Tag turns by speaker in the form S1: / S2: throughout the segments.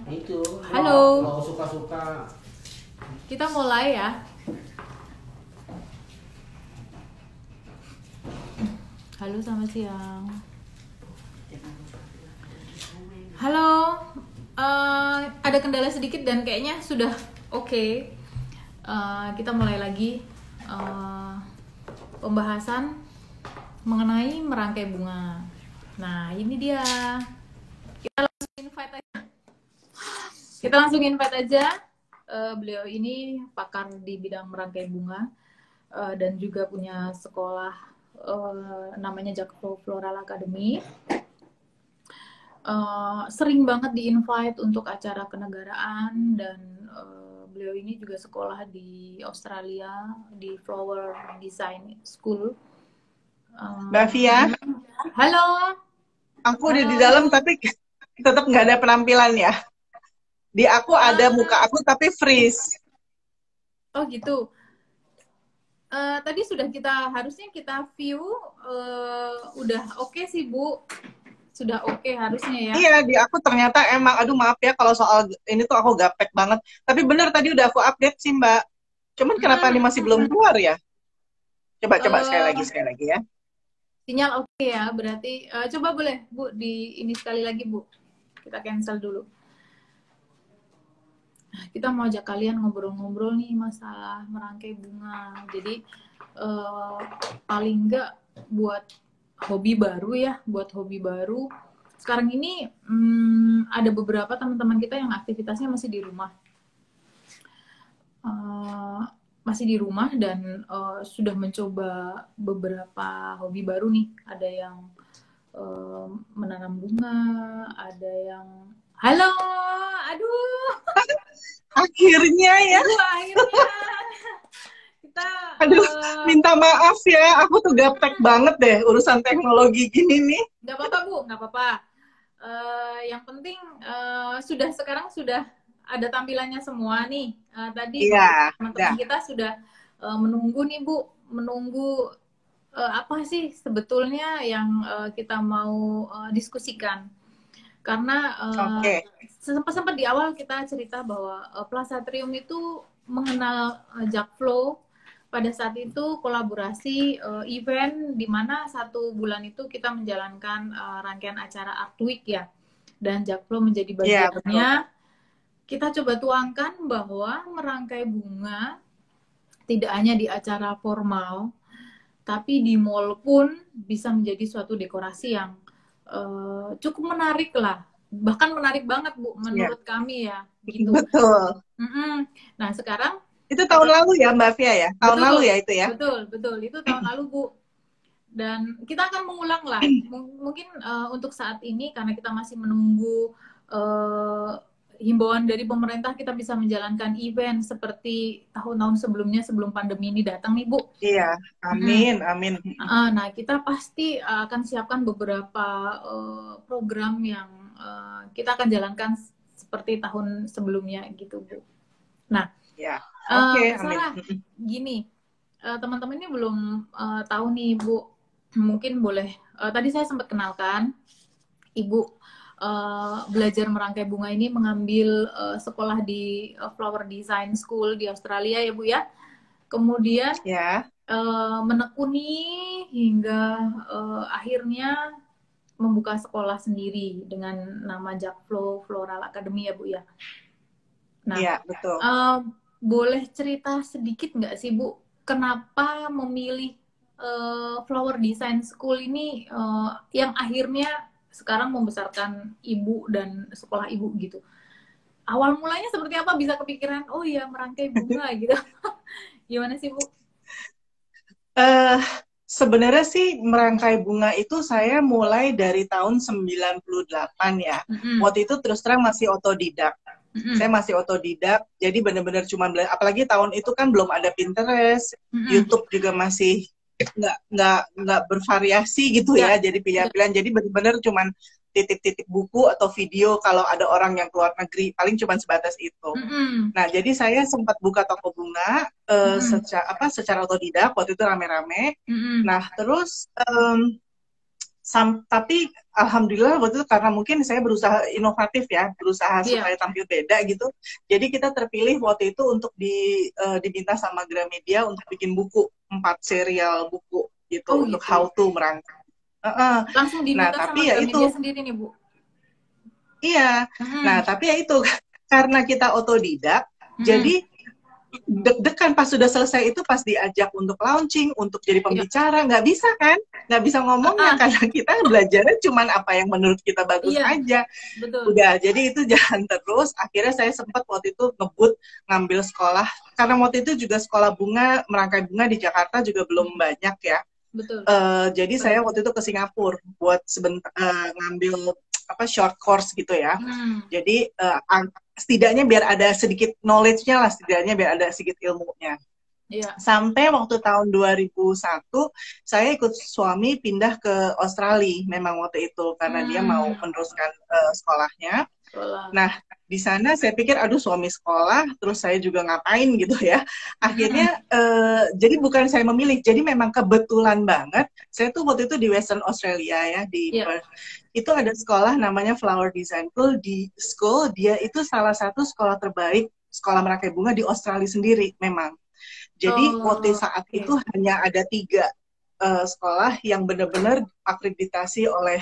S1: Itu.
S2: Halo.
S1: Kalau suka-suka.
S2: Kita mulai ya. Halo, selamat siang. Halo. Ada kendala sedikit dan kayaknya sudah oke. Kita mulai lagi pembahasan mengenai merangkai bunga. Nah, ini dia. Kita langsung invite aja. Beliau ini pakar di bidang merangkai bunga dan juga punya sekolah namanya Jakpro Floral Academy. Sering banget di-invite untuk acara kenegaraan dan beliau ini juga sekolah di Australia di Flower Design School.
S3: Mbak Via,
S2: halo.
S3: aku udah di dalam tapi tetap nggak ada penampilan ya. Di aku ada muka aku tapi freeze.
S2: Oh gitu. Tadi sudah harusnya kita view udah oke sih Bu. Sudah oke harusnya ya.
S3: Iya, di aku ternyata emang, aduh maaf ya kalau soal ini tuh aku gaptek banget. Tapi bener tadi udah aku update sih Mbak. Cuman kenapa ini masih belum keluar ya? Coba sekali lagi ya.
S2: Sinyal oke ya, berarti coba boleh Bu di ini sekali lagi Bu. Kita cancel dulu. Kita mau ajak kalian ngobrol-ngobrol nih masalah merangkai bunga. Jadi paling enggak buat hobi baru ya, buat hobi baru. Sekarang ini ada beberapa teman-teman kita yang aktivitasnya masih di rumah. Masih di rumah dan sudah mencoba beberapa hobi baru nih. Ada yang menanam bunga, ada yang halo, aduh.
S3: Akhirnya ya.
S2: Akhirnya kita.
S3: Aduh, minta maaf ya, aku tuh gaptek banget deh urusan teknologi gini nih.
S2: Gak apa-apa Bu, gak apa-apa. Yang penting sekarang sudah ada tampilannya semua nih. Tadi teman-teman kita sudah menunggu nih Bu, menunggu apa sih sebetulnya yang kita mau diskusikan. Karena sempat di awal kita cerita bahwa Plazatrium itu mengenal Jakpro pada saat itu kolaborasi event di mana 1 bulan itu kita menjalankan rangkaian acara Art Week ya, dan Jakpro menjadi bagiannya. Kita coba tuangkan bahwa merangkai bunga tidak hanya di acara formal, tapi di mall pun bisa menjadi suatu dekorasi yang cukup menarik lah, bahkan menarik banget Bu menurut kami ya gitu.
S3: Betul.
S2: Nah sekarang
S3: itu tahun lalu ya Mbak Via ya, tahun lalu ya itu ya.
S2: Betul itu tahun lalu Bu, dan kita akan mengulang lah mungkin untuk saat ini karena kita masih menunggu himbauan dari pemerintah kita bisa menjalankan event seperti tahun-tahun sebelumnya sebelum pandemi ini datang nih Bu.
S3: Iya, amin.
S2: Nah kita pasti akan siapkan beberapa program yang kita akan jalankan seperti tahun sebelumnya gitu Bu. Nah, Sarah, gini, teman-teman ini belum tahu nih Bu, mungkin boleh tadi saya sempat kenalkan Ibu. Belajar merangkai bunga ini mengambil sekolah di Flower Design School di Australia ya Bu ya. Kemudian menekuni hingga akhirnya membuka sekolah sendiri dengan nama Jakpro Floral Academy ya Bu ya. Nah,
S3: betul.
S2: Boleh cerita sedikit nggak sih Bu, kenapa memilih Flower Design School ini yang akhirnya sekarang membesarkan Ibu dan sekolah Ibu gitu. Awal mulanya seperti apa bisa kepikiran, oh ya merangkai bunga gitu. Gimana sih Bu?
S3: Sebenarnya sih merangkai bunga itu saya mulai dari tahun 98 ya. Waktu itu terus terang masih otodidak. Saya masih otodidak, jadi benar-benar cuma belajar. Apalagi tahun itu kan belum ada Pinterest, YouTube juga masih nggak bervariasi gitu ya, jadi pilihan-pilihan. Jadi benar-benar cuman titip-titip buku atau video kalau ada orang yang keluar negeri, paling cuma sebatas itu. Nah, jadi saya sempat buka toko bunga secara otodidak waktu itu rame-rame. Nah, terus Tapi alhamdulillah waktu itu karena mungkin saya berusaha inovatif ya, berusaha supaya tampil beda gitu. Jadi kita terpilih waktu itu untuk diminta sama Gramedia untuk bikin buku, 4 serial buku gitu untuk
S2: gitu.
S3: how to merancang.
S2: Langsung diminta
S3: tapi
S2: sama
S3: ya
S2: Gramedia sendiri nih, Bu?
S3: Iya. Nah, tapi ya itu karena kita otodidak, jadi deg-degan pas sudah selesai itu, pas diajak untuk launching, untuk jadi pembicara, nggak bisa kan? Nggak bisa ngomongnya karena kita belajarnya cuman apa yang menurut kita bagus aja.
S2: Betul.
S3: Udah, jadi itu jalan terus. Akhirnya saya sempat waktu itu ngebut ngambil sekolah, karena waktu itu juga sekolah bunga, merangkai bunga di Jakarta juga belum banyak ya.
S2: Betul.
S3: Jadi saya waktu itu ke Singapura buat sebentar ngambil short course gitu ya. Jadi setidaknya biar ada sedikit knowledge-nya lah, setidaknya biar ada sedikit ilmunya. Sampai waktu tahun 2001 saya ikut suami pindah ke Australia memang waktu itu karena dia mau meneruskan sekolahnya. Nah, di sana saya pikir aduh suami sekolah terus saya juga ngapain gitu ya. Akhirnya jadi bukan saya memilih, jadi memang kebetulan banget saya tuh waktu itu di Western Australia ya, di Perth. Itu ada sekolah namanya Flower Design School. Dia itu salah satu sekolah terbaik, sekolah merangkai bunga di Australia sendiri memang. Jadi waktu saat itu hanya ada 3 sekolah yang benar-benar akreditasi oleh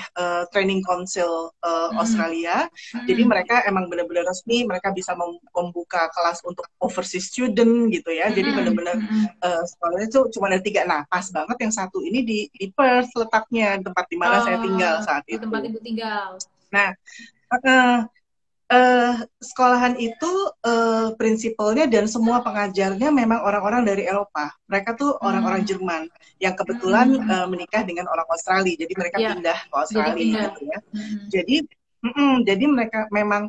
S3: Training Council Australia. Jadi mereka emang benar-benar resmi, mereka bisa membuka kelas untuk overseas student gitu ya. Jadi benar-benar sekolahnya itu cuma ada 3. Nah, pas banget yang satu ini di Perth letaknya, tempat di mana saya tinggal saat itu.
S2: Tempat Ibu tinggal.
S3: Nah, sekolahan itu prinsipalnya dan semua pengajarnya memang orang-orang dari Eropa. Mereka tuh orang-orang Jerman yang kebetulan menikah dengan orang Australia. Jadi mereka pindah ke Australia gitu ya. Jadi mereka memang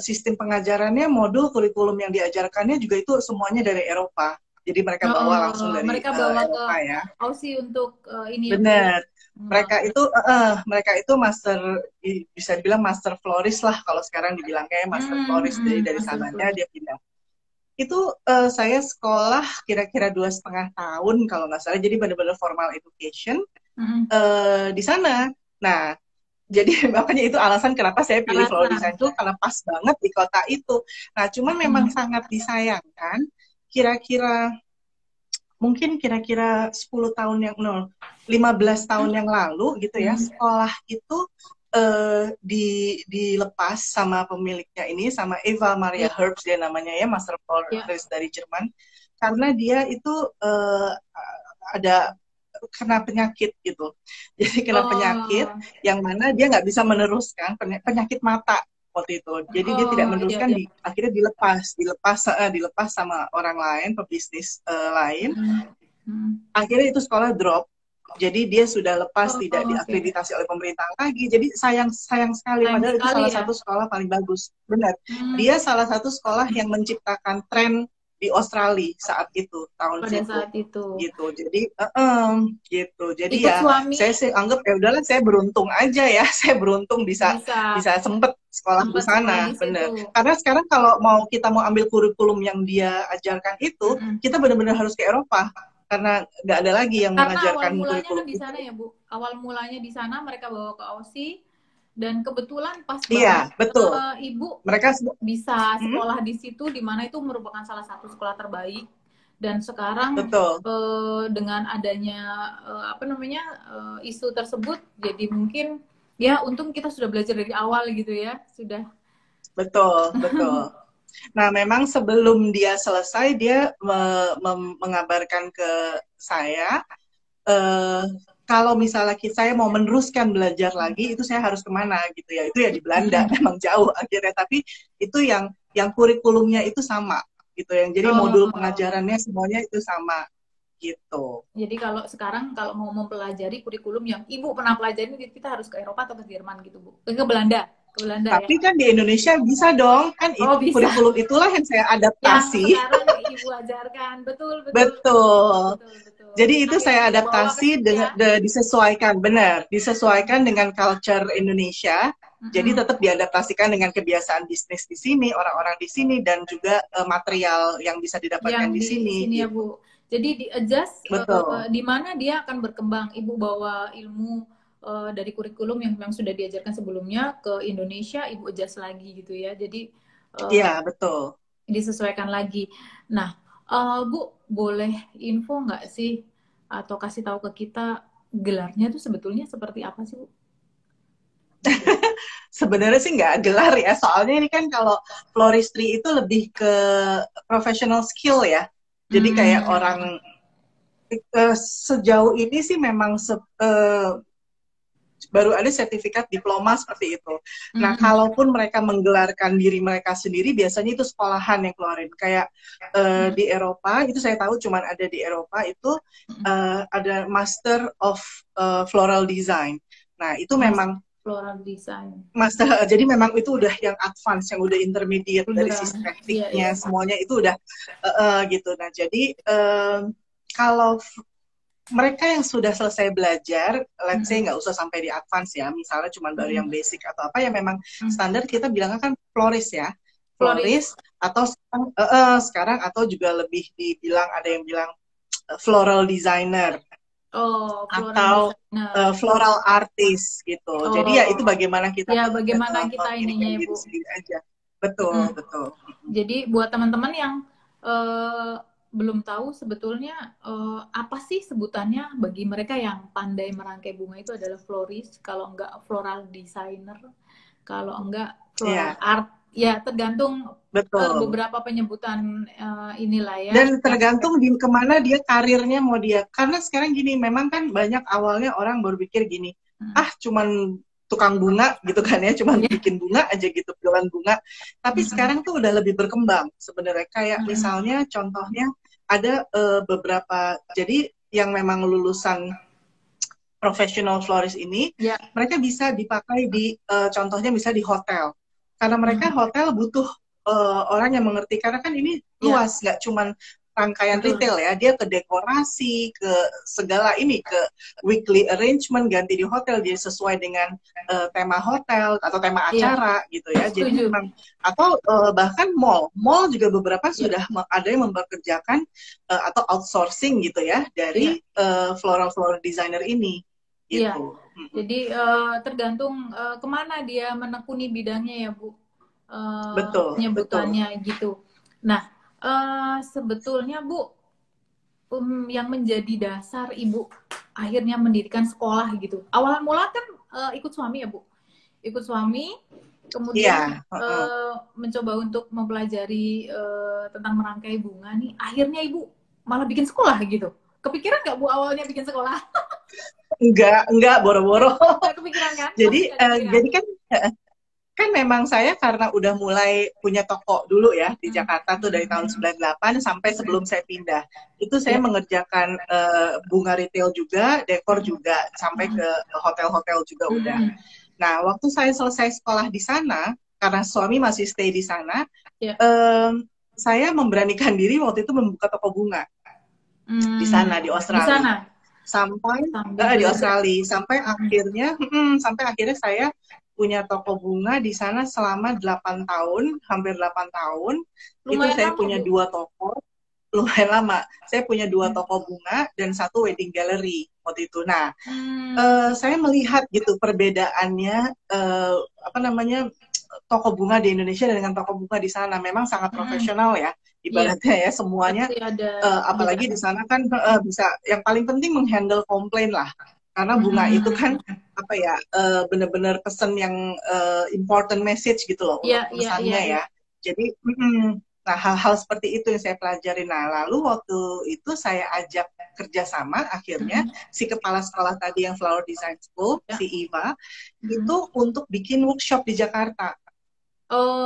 S3: sistem pengajarannya, modul kurikulum yang diajarkannya juga itu semuanya dari Eropa. Jadi mereka bawa langsung dari Eropa ya.
S2: Aussie untuk ini.
S3: Benar. Mereka itu master, bisa dibilang master florist lah kalau sekarang dibilangnya master florist. Dari sananya dia pindah. Itu saya sekolah kira-kira 2,5 tahun kalau nggak salah, jadi benar-benar formal education di sana. Nah, jadi makanya itu alasan kenapa saya pilih flower design itu, karena pas banget di kota itu. Nah, cuman memang sangat disayangkan, mungkin kira-kira 10 tahun yang 15 tahun yang lalu gitu ya, sekolah itu dilepas sama pemiliknya ini, sama Eva Maria Herbst dia namanya ya, master florist dari Jerman, karena dia itu ada kena penyakit gitu. Jadi kena penyakit yang mana dia nggak bisa meneruskan, penyakit mata waktu itu. Jadi dia tidak meneruskan, akhirnya dilepas sama orang lain, pebisnis lain. Akhirnya itu sekolah drop. Jadi dia sudah lepas, tidak diakreditasi oleh pemerintah lagi. Jadi sayang sekali, padahal itu salah satu sekolah paling bagus. Benar. Dia salah satu sekolah yang menciptakan tren di Australia saat itu,
S2: saat itu.
S3: Gitu. Jadi gitu. Jadi ya saya sih anggap ya udahlah, saya beruntung aja ya. Saya beruntung bisa sempet sekolah di sana, benar. Karena sekarang kalau kita mau ambil kurikulum yang dia ajarkan itu, kita benar-benar harus ke Eropa. Karena nggak ada lagi yang mengajarkan kurikulum
S2: di sana ya, Bu. Awal mulanya di sana mereka bawa ke Aussie, dan kebetulan pas
S3: betul.
S2: Ibu
S3: mereka
S2: bisa sekolah di situ, di mana itu merupakan salah satu sekolah terbaik. Dan sekarang dengan adanya isu tersebut, jadi mungkin ya untung kita sudah belajar dari awal gitu ya, sudah.
S3: Betul. Nah, memang sebelum dia selesai, dia mengabarkan ke saya, kalau misalnya saya mau meneruskan belajar lagi, itu saya harus kemana gitu ya. Itu ya di Belanda, memang jauh akhirnya. Tapi itu yang kurikulumnya itu sama gitu. Jadi modul pengajarannya semuanya itu sama gitu.
S2: Jadi kalau sekarang kalau mau mempelajari kurikulum yang Ibu pernah pelajari, kita harus ke Eropa atau ke Jerman gitu, Bu? Ke Belanda.
S3: Tapi kan di Indonesia bisa dong, kan kurikulum itulah yang saya adaptasi.
S2: Yang sekarang Ibu ajarkan,
S3: betul. Jadi itu saya adaptasi disesuaikan dengan culture Indonesia. Jadi tetap diadaptasikan dengan kebiasaan bisnis di sini, orang-orang di sini, dan juga material yang bisa didapatkan di sini.
S2: Ya, Bu. Jadi di adjust di mana dia akan berkembang. Ibu bawa ilmu dari kurikulum yang sudah diajarkan sebelumnya ke Indonesia Ibu adjust lagi gitu ya. Jadi
S3: iya, betul.
S2: Disesuaikan lagi. Nah, Bu, boleh info nggak sih atau kasih tahu ke kita gelarnya tuh sebetulnya seperti apa sih, Bu?
S3: Sebenarnya sih nggak gelar ya, soalnya ini kan kalau floristry itu lebih ke professional skill ya. Jadi kayak orang sejauh ini sih memang baru ada sertifikat diploma seperti itu. Nah, kalaupun mereka menggelarkan diri mereka sendiri, biasanya itu sekolahan yang keluarin. Kayak di Eropa, itu saya tahu cuman ada di Eropa, itu ada Master of Floral Design. Nah, itu memang
S2: Floral Design.
S3: Master, jadi memang itu udah yang advance, yang udah intermediate dari sisi tekniknya, semuanya itu udah gitu. Nah, jadi kalau mereka yang sudah selesai belajar, let's say nggak usah sampai di advance ya, misalnya cuma baru yang basic atau apa, ya memang standar kita bilangnya kan florist ya, florist atau sekarang atau juga lebih dibilang, ada yang bilang floral designer, atau floral artist gitu. Jadi ya itu bagaimana kita
S2: bagaimana kita ininya ya, Bu.
S3: Aja. Betul, betul.
S2: Jadi buat teman-teman yang belum tahu sebetulnya apa sih sebutannya, bagi mereka yang pandai merangkai bunga itu adalah florist, kalau enggak floral designer, kalau enggak floral art, ya tergantung beberapa penyebutan inilah ya.
S3: Dan tergantung di kemana dia karirnya mau dia. Karena sekarang gini, memang kan banyak awalnya orang berpikir gini, cuman tukang bunga gitu kan ya, cuman bikin bunga aja gitu, jualan bunga. Tapi sekarang tuh udah lebih berkembang sebenarnya. Kayak misalnya contohnya ada beberapa, jadi yang memang lulusan professional florist ini, mereka bisa dipakai di contohnya bisa di hotel. Karena mereka hotel butuh orang yang mengerti, karena kan ini luas, nggak cuman rangkaian retail ya, dia ke dekorasi, ke segala ini, ke weekly arrangement, ganti di hotel, jadi sesuai dengan tema hotel atau tema acara gitu ya. Jadi memang, atau bahkan mall juga beberapa sudah ada yang mempekerjakan atau outsourcing gitu ya dari floral designer ini. Gitu.
S2: Jadi tergantung kemana dia menekuni bidangnya ya, Bu.
S3: Betul.
S2: Penyebutannya gitu. Nah, sebetulnya Bu, yang menjadi dasar Ibu akhirnya mendirikan sekolah gitu. Awalan mula kan ikut suami ya, Bu. Ikut suami, kemudian mencoba untuk mempelajari tentang merangkai bunga nih. Akhirnya Ibu malah bikin sekolah gitu. Kepikiran nggak Bu awalnya bikin sekolah?
S3: Enggak, boro-boro.
S2: Kepikiran kan?
S3: Jadi kan memang saya karena udah mulai punya toko dulu ya di Jakarta tuh dari tahun 98 sampai sebelum saya pindah. Itu saya mengerjakan bunga retail juga, dekor juga, sampai ke hotel-hotel juga udah. Nah, waktu saya selesai sekolah di sana, karena suami masih stay di sana, saya memberanikan diri waktu itu membuka toko bunga di sana, di Australia.
S2: Di sana?
S3: Sampai di Australia, sampai akhirnya saya punya toko bunga di sana selama 8 tahun, hampir 8 tahun. Lumayan itu saya punya 2 toko, lumayan lama. Saya punya 2 toko bunga dan 1 wedding gallery waktu itu. Nah, saya melihat gitu perbedaannya, toko bunga di Indonesia dengan toko bunga di sana. Memang sangat profesional ya, ibaratnya ya, semuanya. Apalagi di sana kan bisa, yang paling penting menghandle komplain lah. Karena bunga itu kan benar-benar pesan yang important message gitu loh untuk pesannya ya. Jadi nah hal-hal seperti itu yang saya pelajari. Nah lalu waktu itu saya ajak kerjasama akhirnya si kepala sekolah tadi yang Flower Design School, si Iva, itu untuk bikin workshop di Jakarta.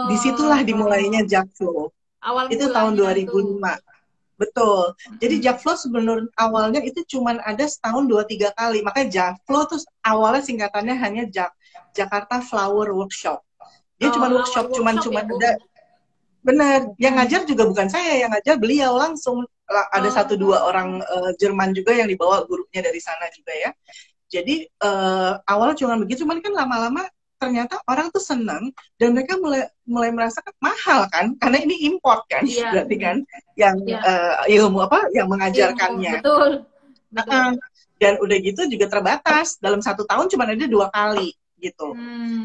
S3: Disitulah dimulainya Jakflow. Itu tahun 2005. Betul. Jadi Jakflow sebenarnya awalnya itu cuman ada setahun 2-3 kali. Makanya Jakflow tuh awalnya singkatannya hanya Jakarta Flower Workshop. Dia cuma workshop, cuman ada. Benar. Yang ngajar juga bukan saya, yang ngajar beliau langsung. Ada 1-2 orang Jerman juga yang dibawa gurunya dari sana juga ya. Jadi awalnya cuma begitu, cuman kan lama-lama ternyata orang tuh senang dan mereka mulai merasa mahal kan, karena ini import kan, berarti kan yang ilmu yang mengajarkannya.
S2: Betul. betul.
S3: Dan udah gitu juga terbatas, dalam 1 tahun cuma ada 2 kali gitu.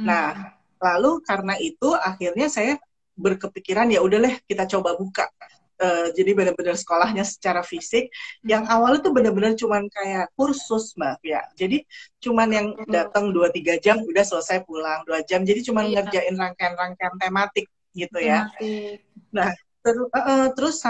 S3: Nah, lalu karena itu akhirnya saya berkepikiran ya udahlah kita coba buka. Jadi benar-benar sekolahnya secara fisik. Yang awalnya tuh benar-benar cuman kayak kursus Mbak ya. Jadi cuman yang datang 2-3 jam udah selesai pulang 2 jam. Jadi cuman ngerjain rangkaian-rangkaian tematik gitu ya. Nah, terus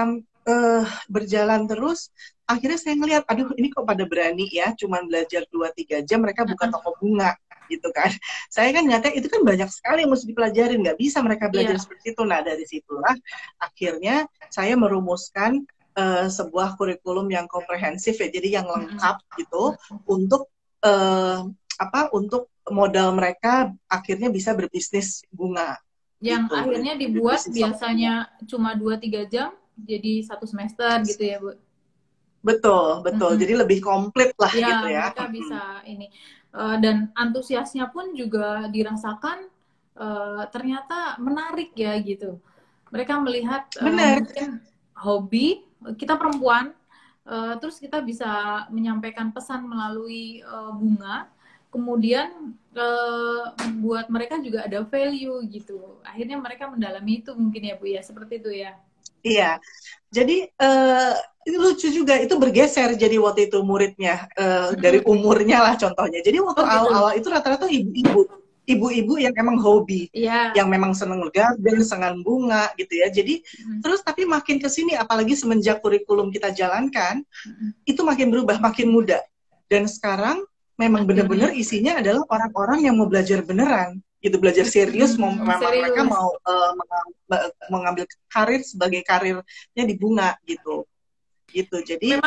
S3: berjalan terus, akhirnya saya ngeliat, aduh ini kok pada berani ya, cuman belajar 2-3 jam mereka buka toko bunga gitu kan. Saya kan nyata itu kan banyak sekali yang mesti dipelajarin, nggak bisa mereka belajar seperti itu. Nah dari situlah akhirnya saya merumuskan sebuah kurikulum yang komprehensif ya, jadi yang lengkap gitu untuk untuk modal mereka akhirnya bisa berbisnis bunga.
S2: Yang gitu, akhirnya dibuat biasanya cuma 2-3 jam jadi 1 semester gitu ya Bu.
S3: Betul, betul. Jadi lebih komplit lah
S2: ya,
S3: gitu ya.
S2: Mereka bisa ini. Dan antusiasnya pun juga dirasakan ternyata menarik ya gitu. Mereka melihat mungkin hobi, kita perempuan, terus kita bisa menyampaikan pesan melalui bunga, kemudian buat mereka juga ada value gitu. Akhirnya mereka mendalami itu mungkin ya Bu ya, seperti itu ya.
S3: Iya, jadi itu lucu juga, itu bergeser jadi waktu itu muridnya dari umurnya lah contohnya. Jadi waktu awal-awal itu rata-rata ibu-ibu yang emang hobi, yang memang seneng garden, seneng bunga gitu ya. Jadi terus tapi makin kesini, apalagi semenjak kurikulum kita jalankan, itu makin berubah, makin muda. Dan sekarang memang benar-benar isinya adalah orang-orang yang mau belajar beneran. Gitu, belajar serius, mereka mau mengambil karir sebagai karirnya di bunga gitu. Jadi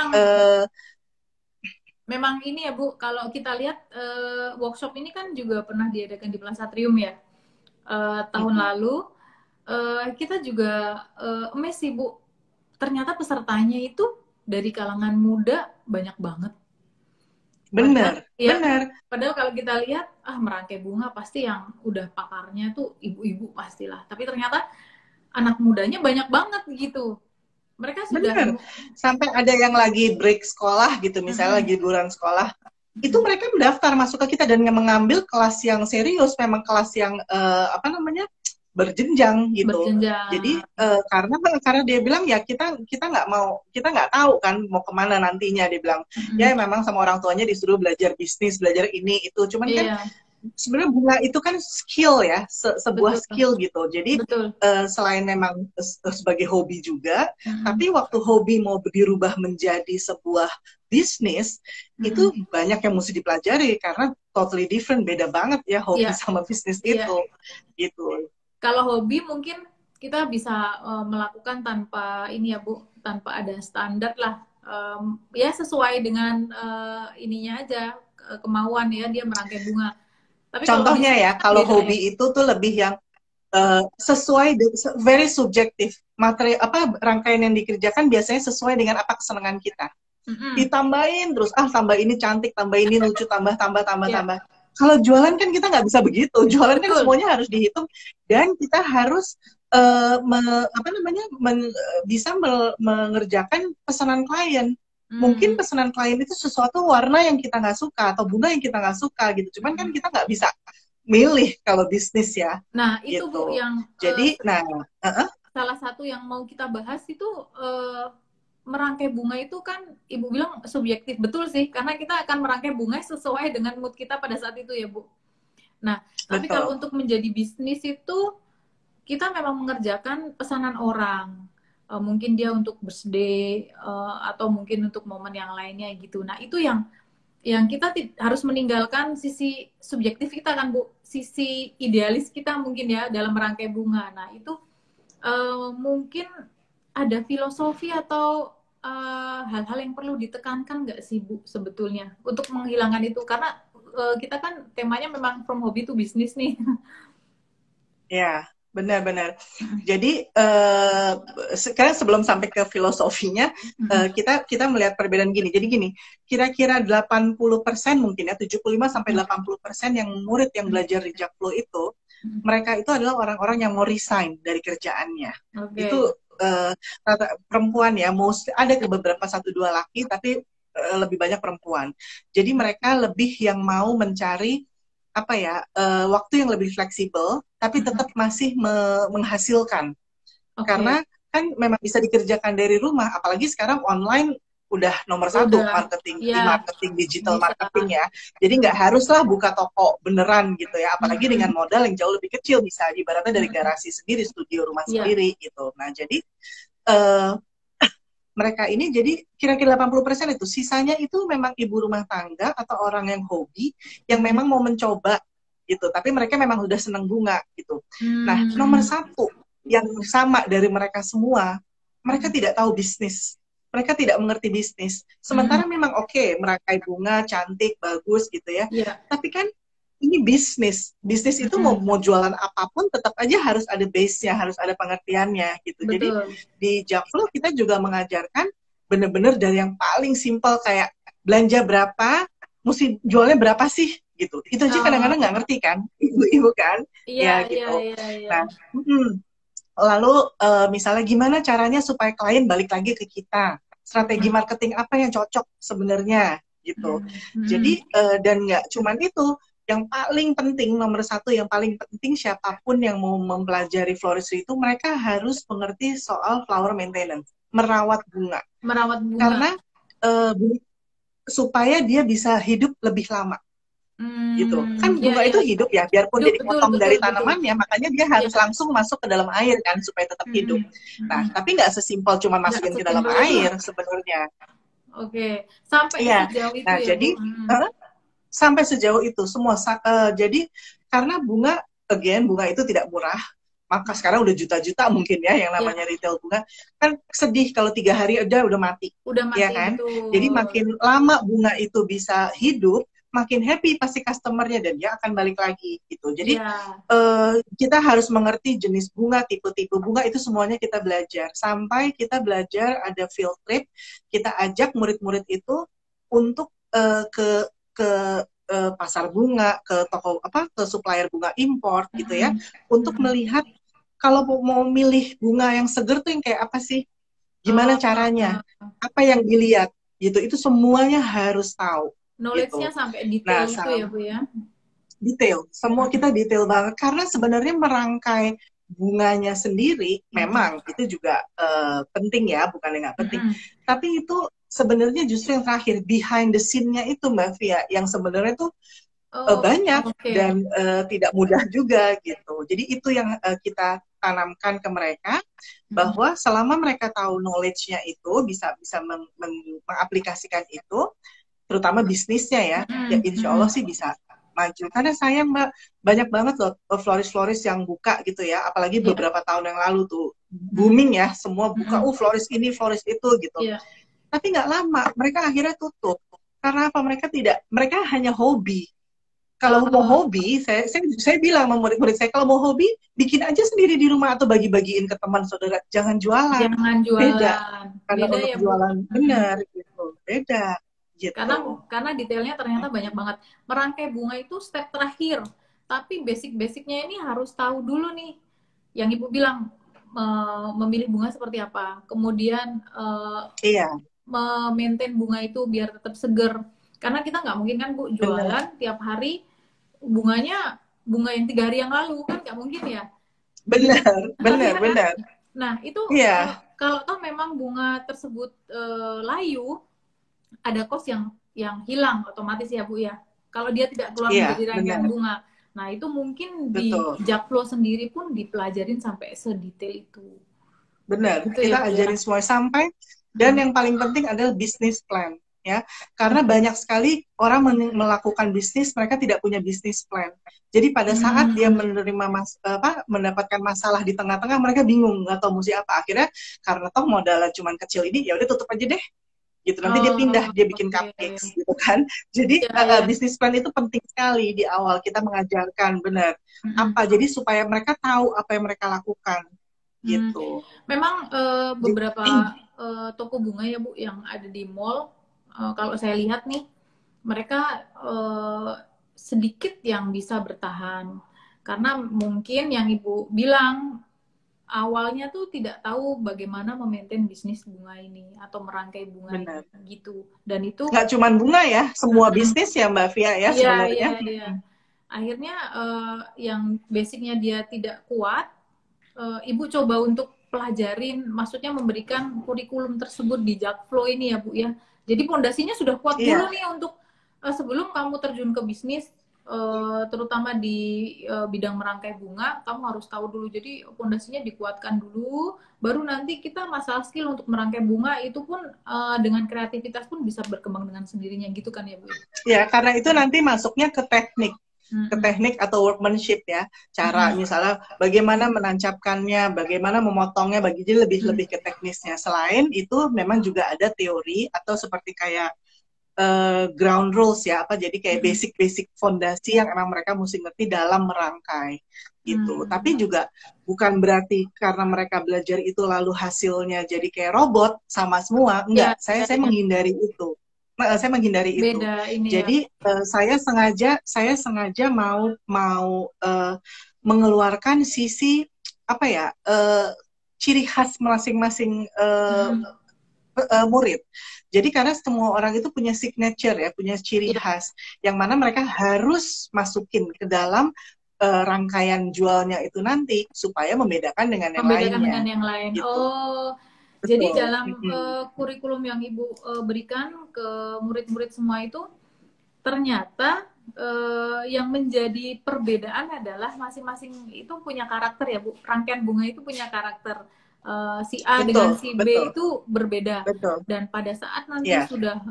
S2: memang ini ya Bu, kalau kita lihat workshop ini kan juga pernah diadakan di Plaza Trium ya tahun lalu. Kita juga amazed sih Bu, ternyata pesertanya itu dari kalangan muda banyak banget.
S3: Benar, benar.
S2: Padahal kalau kita lihat, merangkai bunga pasti yang udah pakarnya tuh ibu-ibu pastilah. Tapi ternyata anak mudanya banyak banget gitu. Mereka sudah...
S3: Benar. Sampai ada yang lagi break sekolah gitu, misalnya lagi liburan sekolah. Itu mereka mendaftar masuk ke kita dan mengambil kelas yang serius, memang kelas yang berjenjang gitu. Jadi karena dia bilang ya kita nggak tahu kan mau kemana nantinya, dia bilang ya memang sama orang tuanya disuruh belajar bisnis, belajar ini itu, cuman kan sebenarnya bunga itu kan skill ya, sebuah skill gitu. Jadi selain memang sebagai hobi juga, tapi waktu hobi mau dirubah menjadi sebuah bisnis, itu banyak yang mesti dipelajari karena totally different, beda banget ya hobi sama bisnis itu gitu.
S2: Kalau hobi mungkin kita bisa melakukan tanpa ini ya Bu, tanpa ada standar lah. Ya sesuai dengan ininya aja, kemauan ya, dia merangkai bunga. Tapi
S3: contohnya ya, kalau hobi itu tuh lebih yang sesuai, very subjektif. Materi rangkaian yang dikerjakan biasanya sesuai dengan apa kesenangan kita. Ditambahin terus, tambah ini cantik, tambah ini lucu, tambah. Kalau jualan kan kita nggak bisa begitu. Jualan kan semuanya harus dihitung dan kita harus bisa mengerjakan pesanan klien. Mungkin pesanan klien itu sesuatu warna yang kita nggak suka atau bunga yang kita nggak suka gitu. Cuman kan kita nggak bisa milih kalau bisnis ya.
S2: Nah itu
S3: gitu.
S2: Bu yang
S3: jadi
S2: salah satu yang mau kita bahas itu merangkai bunga itu kan Ibu bilang subjektif, betul sih, karena kita akan merangkai bunga sesuai dengan mood kita pada saat itu ya Bu. Nah, tapi kalau untuk menjadi bisnis itu kita memang mengerjakan pesanan orang, mungkin dia untuk birthday atau mungkin untuk momen yang lainnya gitu. Nah itu yang kita harus meninggalkan sisi subjektif kita kan Bu, sisi idealis kita mungkin ya dalam merangkai bunga. Nah itu mungkin ada filosofi atau hal-hal yang perlu ditekankan nggak sih Bu sebetulnya untuk menghilangkan itu, karena kita kan temanya memang from hobby to business nih.
S3: Ya, benar-benar. Jadi sekarang sebelum sampai ke filosofinya, kita melihat perbedaan gini. Jadi gini, kira-kira 80% mungkin ya, 75-80% yang murid yang belajar di Jakpro itu, mereka itu adalah orang-orang yang mau resign dari kerjaannya. Itu perempuan ya, ada beberapa 1-2 laki, tapi lebih banyak perempuan. Jadi mereka lebih yang mau mencari apa ya, waktu yang lebih fleksibel, tapi tetap masih menghasilkan. Karena kan memang bisa dikerjakan dari rumah, apalagi sekarang online udah nomor satu marketing, di marketing, digital bisa. Marketing ya. Jadi nggak haruslah buka toko beneran gitu ya, apalagi dengan modal yang jauh lebih kecil, bisa ibaratnya dari garasi sendiri, studio rumah sendiri gitu. Nah jadi mereka ini jadi kira-kira 80% itu, sisanya itu memang ibu rumah tangga atau orang yang hobi, yang memang mau mencoba gitu, tapi mereka memang udah seneng bunga gitu. Nah, nomor satu yang sama dari mereka semua, mereka tidak tahu bisnis. Mereka tidak mengerti bisnis. Sementara memang oke, merangkai bunga, cantik, bagus gitu ya. Tapi kan ini bisnis. Bisnis itu mau jualan apapun tetap aja harus ada base-nya, harus ada pengertiannya gitu. Betul. Jadi di Jakflow kita juga mengajarkan bener-bener dari yang paling simpel kayak belanja berapa, mesti jualnya berapa sih gitu. Itu aja kadang-kadang nggak ngerti kan, ibu-ibu kan. Ya gitu. Nah, lalu misalnya gimana caranya supaya klien balik lagi ke kita, strategi marketing apa yang cocok sebenarnya gitu. Jadi dan nggak cuman itu, yang paling penting nomor satu, yang paling penting siapapun yang mau mempelajari floristry itu mereka harus mengerti soal flower maintenance, merawat bunga. Karena supaya dia bisa hidup lebih lama. Gitu kan, bunga itu hidup ya, biarpun dia dipotong dari tanamannya, makanya dia harus langsung masuk ke dalam air kan supaya tetap hidup. Nah, tapi nggak sesimpel cuma masukin ke dalam air sebenarnya.
S2: Sampai sejauh itu
S3: nah,
S2: ya,
S3: jadi sampai sejauh itu semua. Jadi karena bunga itu tidak murah, maka sekarang udah juta-juta mungkin ya yang namanya retail bunga. Kan sedih kalau 3 hari udah mati. Ya kan? Betul. Jadi makin lama bunga itu bisa hidup, makin happy pasti customernya dan dia akan balik lagi gitu. Jadi kita harus mengerti jenis bunga, tipe-tipe bunga, itu semuanya kita belajar. Sampai kita belajar ada field trip, kita ajak murid-murid itu untuk ke pasar bunga, ke toko ke supplier bunga import gitu ya, untuk melihat kalau mau milih bunga yang seger tuh yang kayak apa sih, gimana caranya, apa yang dilihat gitu, itu semuanya harus tahu.
S2: Knowledge-nya gitu. Sampai detail itu ya Bu ya?
S3: Detail, semua kita detail banget, karena sebenarnya merangkai bunganya sendiri memang itu juga penting ya, bukan yang nggak penting, tapi itu sebenarnya justru yang terakhir, behind the scene-nya itu Mbak Fia, yang sebenarnya tuh banyak dan tidak mudah juga gitu. Jadi itu yang kita tanamkan ke mereka, bahwa selama mereka tahu knowledge-nya itu, bisa mengaplikasikan itu, terutama bisnisnya ya, ya insya Allah sih bisa maju. Karena saya Mbak, banyak banget loh florist-florist yang buka gitu ya, apalagi beberapa tahun yang lalu tuh booming ya, semua buka, florist ini, florist itu gitu. Tapi nggak lama, mereka akhirnya tutup. Karena apa? Mereka hanya hobi. Kalau mau hobi, saya bilang sama murid-murid saya, kalau mau hobi, bikin aja sendiri di rumah atau bagi-bagiin ke teman saudara. Jangan jualan.
S2: Jangan jualan.
S3: Beda. Karena
S2: beda
S3: untuk
S2: ya,
S3: jualan benar gitu. Beda. Gitu.
S2: Karena detailnya ternyata banyak banget. Merangkai bunga itu step terakhir. Tapi basic-basicnya ini harus tahu dulu nih. Yang Ibu bilang, memilih bunga seperti apa. Kemudian memaintain bunga itu biar tetap seger. Karena kita nggak mungkin kan Bu jualan tiap hari bunga yang 3 hari yang lalu, kan nggak mungkin ya. Benar. Nah itu kalau toh memang bunga tersebut layu, ada cost yang hilang otomatis ya Bu ya. Kalau dia tidak keluar menjadi rangkaian bunga. Nah itu mungkin di Jakflow sendiri pun dipelajarin sampai sedetail itu.
S3: Benar, gitu kita ya, ajarin semua sampai, dan yang paling penting adalah business plan ya, karena banyak sekali orang melakukan bisnis, mereka tidak punya business plan. Jadi pada saat dia mendapatkan masalah di tengah-tengah, mereka bingung nggak tahu mesti apa. Akhirnya karena toh modalnya cuma kecil ini, ya udah tutup aja deh gitu. Nanti dia pindah, dia bikin cupcakes gitu kan. Jadi business plan itu penting sekali di awal kita mengajarkan benar apa, jadi supaya mereka tahu apa yang mereka lakukan gitu.
S2: Memang beberapa toko bunga ya Bu yang ada di mall, kalau saya lihat nih, mereka sedikit yang bisa bertahan. Karena mungkin yang Ibu bilang, awalnya tuh tidak tahu bagaimana memaintain bisnis bunga ini atau merangkai bunga
S3: Benar.
S2: ini gitu. Dan itu
S3: nggak cuma bunga ya, semua bisnis ya Mbak Via ya sebenarnya.
S2: Iya. Akhirnya yang basicnya dia tidak kuat, Ibu coba untuk pelajarin, maksudnya memberikan kurikulum tersebut di Jakflow ini ya Bu ya. Jadi pondasinya sudah kuat dulu nih untuk sebelum kamu terjun ke bisnis, terutama di bidang merangkai bunga, kamu harus tahu dulu. Jadi pondasinya dikuatkan dulu, baru nanti kita masalah skill untuk merangkai bunga itu pun dengan kreativitas pun bisa berkembang dengan sendirinya gitu kan ya Bu?
S3: Ya, karena itu nanti masuknya ke teknik. Ke teknik atau workmanship ya, cara misalnya bagaimana menancapkannya, bagaimana memotongnya, jadi lebih ke teknisnya. Selain itu memang juga ada teori atau seperti kayak ground rules ya, jadi kayak basic fondasi yang emang mereka mesti ngerti dalam merangkai gitu. Tapi juga bukan berarti karena mereka belajar itu lalu hasilnya jadi kayak robot sama semua, enggak. Saya menghindari itu. Saya menghindari itu. Jadi saya sengaja mau mengeluarkan sisi apa ya, ciri khas masing-masing murid. Jadi karena semua orang itu punya signature ya, punya ciri khas yang mana mereka harus masukin ke dalam rangkaian jualnya itu nanti supaya membedakan dengan yang lainnya.
S2: Dengan yang lain. Gitu. Oh. Betul. Jadi dalam kurikulum yang Ibu berikan ke murid-murid semua itu ternyata yang menjadi perbedaan adalah masing-masing itu punya karakter ya Bu. Rangkaian bunga itu punya karakter. Si A dengan si B itu berbeda. Dan pada saat nanti sudah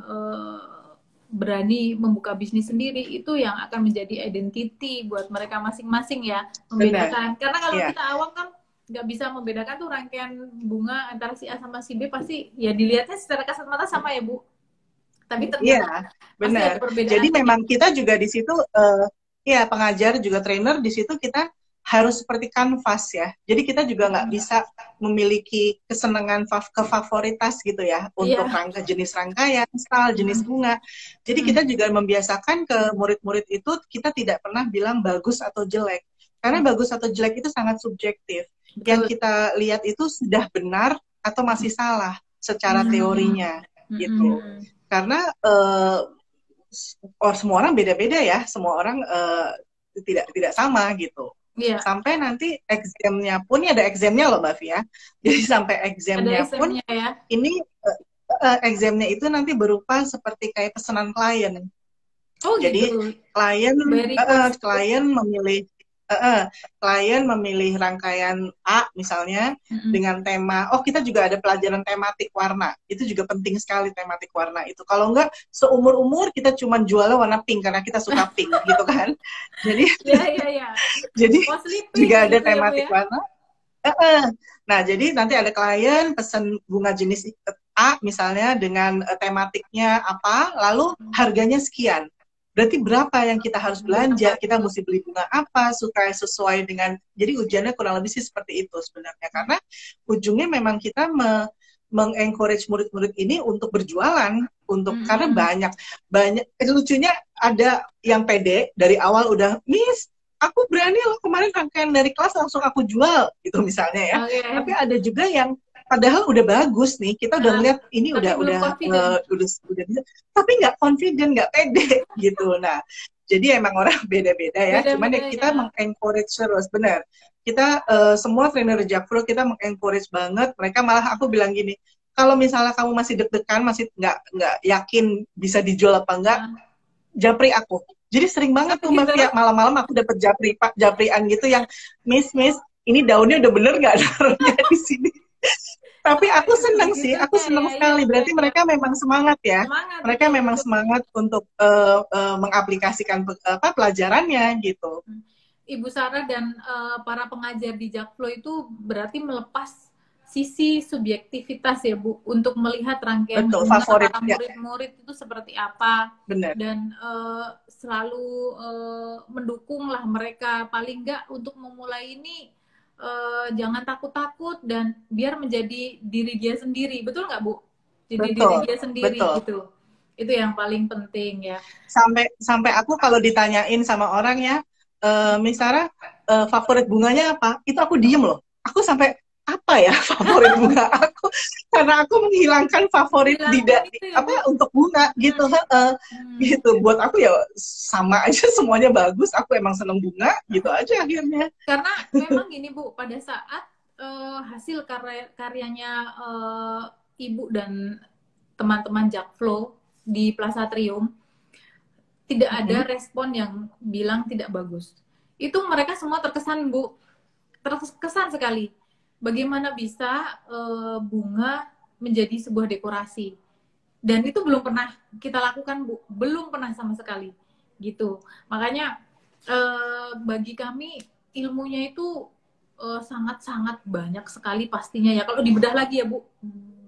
S2: berani membuka bisnis sendiri, itu yang akan menjadi identity buat mereka masing-masing ya, membedakan. Karena kalau kita awam kan nggak bisa membedakan tuh rangkaian bunga antara si A sama si B, pasti ya dilihatnya secara kasat mata sama ya Bu. Tapi ternyata
S3: benar. Jadi memang kita juga di situ pengajar juga trainer di situ kita harus seperti kanvas ya. Jadi kita juga nggak bisa memiliki kesenangan kefavoritas gitu ya untuk jenis rangkaian, style, jenis bunga. Jadi kita juga membiasakan ke murid-murid itu kita tidak pernah bilang bagus atau jelek. Karena bagus atau jelek itu sangat subjektif. Yang kita lihat itu sudah benar atau masih salah secara teorinya gitu. Karena semua orang beda-beda ya, semua orang tidak sama gitu. Sampai nanti examnya pun, ada examnya loh Mbak Via. Jadi sampai examnya pun ini examnya itu nanti berupa seperti kayak pesanan klien. Jadi klien memilih rangkaian A misalnya dengan tema, kita juga ada pelajaran tematik warna, itu juga penting sekali tematik warna itu. Kalau enggak seumur-umur kita cuma jualnya warna pink karena kita suka pink gitu kan. Jadi jadi juga ada tematik warna. Nah jadi nanti ada klien pesan bunga jenis A misalnya dengan tematiknya apa, lalu harganya sekian. Berarti berapa yang kita harus belanja, kita mesti beli bunga apa, supaya sesuai dengan, jadi ujiannya kurang lebih sih seperti itu sebenarnya. Karena ujungnya memang kita mengencourage murid-murid ini untuk berjualan, karena banyak, lucunya ada yang pede, dari awal udah, Miss, aku berani loh kemarin rangkaian dari kelas langsung aku jual, gitu misalnya ya. Tapi ada juga yang, padahal udah bagus nih, kita udah ngeliat ini udah bisa, tapi nggak confident, nggak pede gitu. Nah, jadi emang orang beda-beda ya. Cuman ya kita mengencourage terus, benar. Kita semua trainer Jakflow kita mengencourage banget. Mereka malah aku bilang gini, kalau misalnya kamu masih deg-degan, masih nggak yakin bisa dijual apa enggak, japri aku. Jadi sering banget tuh Mbak Via, malam-malam aku dapet japrian gitu yang Miss, ini daunnya udah bener nggak naruhnya di sini? Tapi aku senang sih, aku senang sekali. Berarti mereka memang semangat ya. Mereka memang semangat untuk mengaplikasikan pelajarannya gitu.
S2: Ibu Sarah dan para pengajar di Jakflow itu berarti melepas sisi subjektivitas ya Bu, untuk melihat rangkaian
S3: favorit
S2: para murid-murid itu seperti apa.
S3: Benar.
S2: Dan selalu mendukung lah mereka, paling nggak untuk memulai ini. Jangan takut-takut dan biar menjadi diri dia sendiri, betul nggak Bu? Jadi diri dia sendiri gitu. Itu yang paling penting ya.
S3: Sampai aku kalau ditanyain sama orang ya, Miss Sarah, favorit bunganya apa? Itu aku diem loh. Aku sampai apa ya favorit bunga aku, karena aku menghilangkan favorit tidak
S2: ya,
S3: apa untuk bunga gitu. Gitu buat aku ya sama aja, semuanya bagus, aku emang seneng bunga gitu aja akhirnya.
S2: Karena memang gini Bu, pada saat hasil karyanya Ibu dan teman-teman Jakflow di Plaza Trium, tidak ada respon yang bilang tidak bagus. Itu mereka semua terkesan Bu, terkesan sekali. Bagaimana bisa bunga menjadi sebuah dekorasi. Dan itu belum pernah kita lakukan Bu, belum pernah sama sekali gitu. Makanya bagi kami ilmunya itu sangat-sangat banyak sekali pastinya ya. Kalau dibedah lagi ya Bu,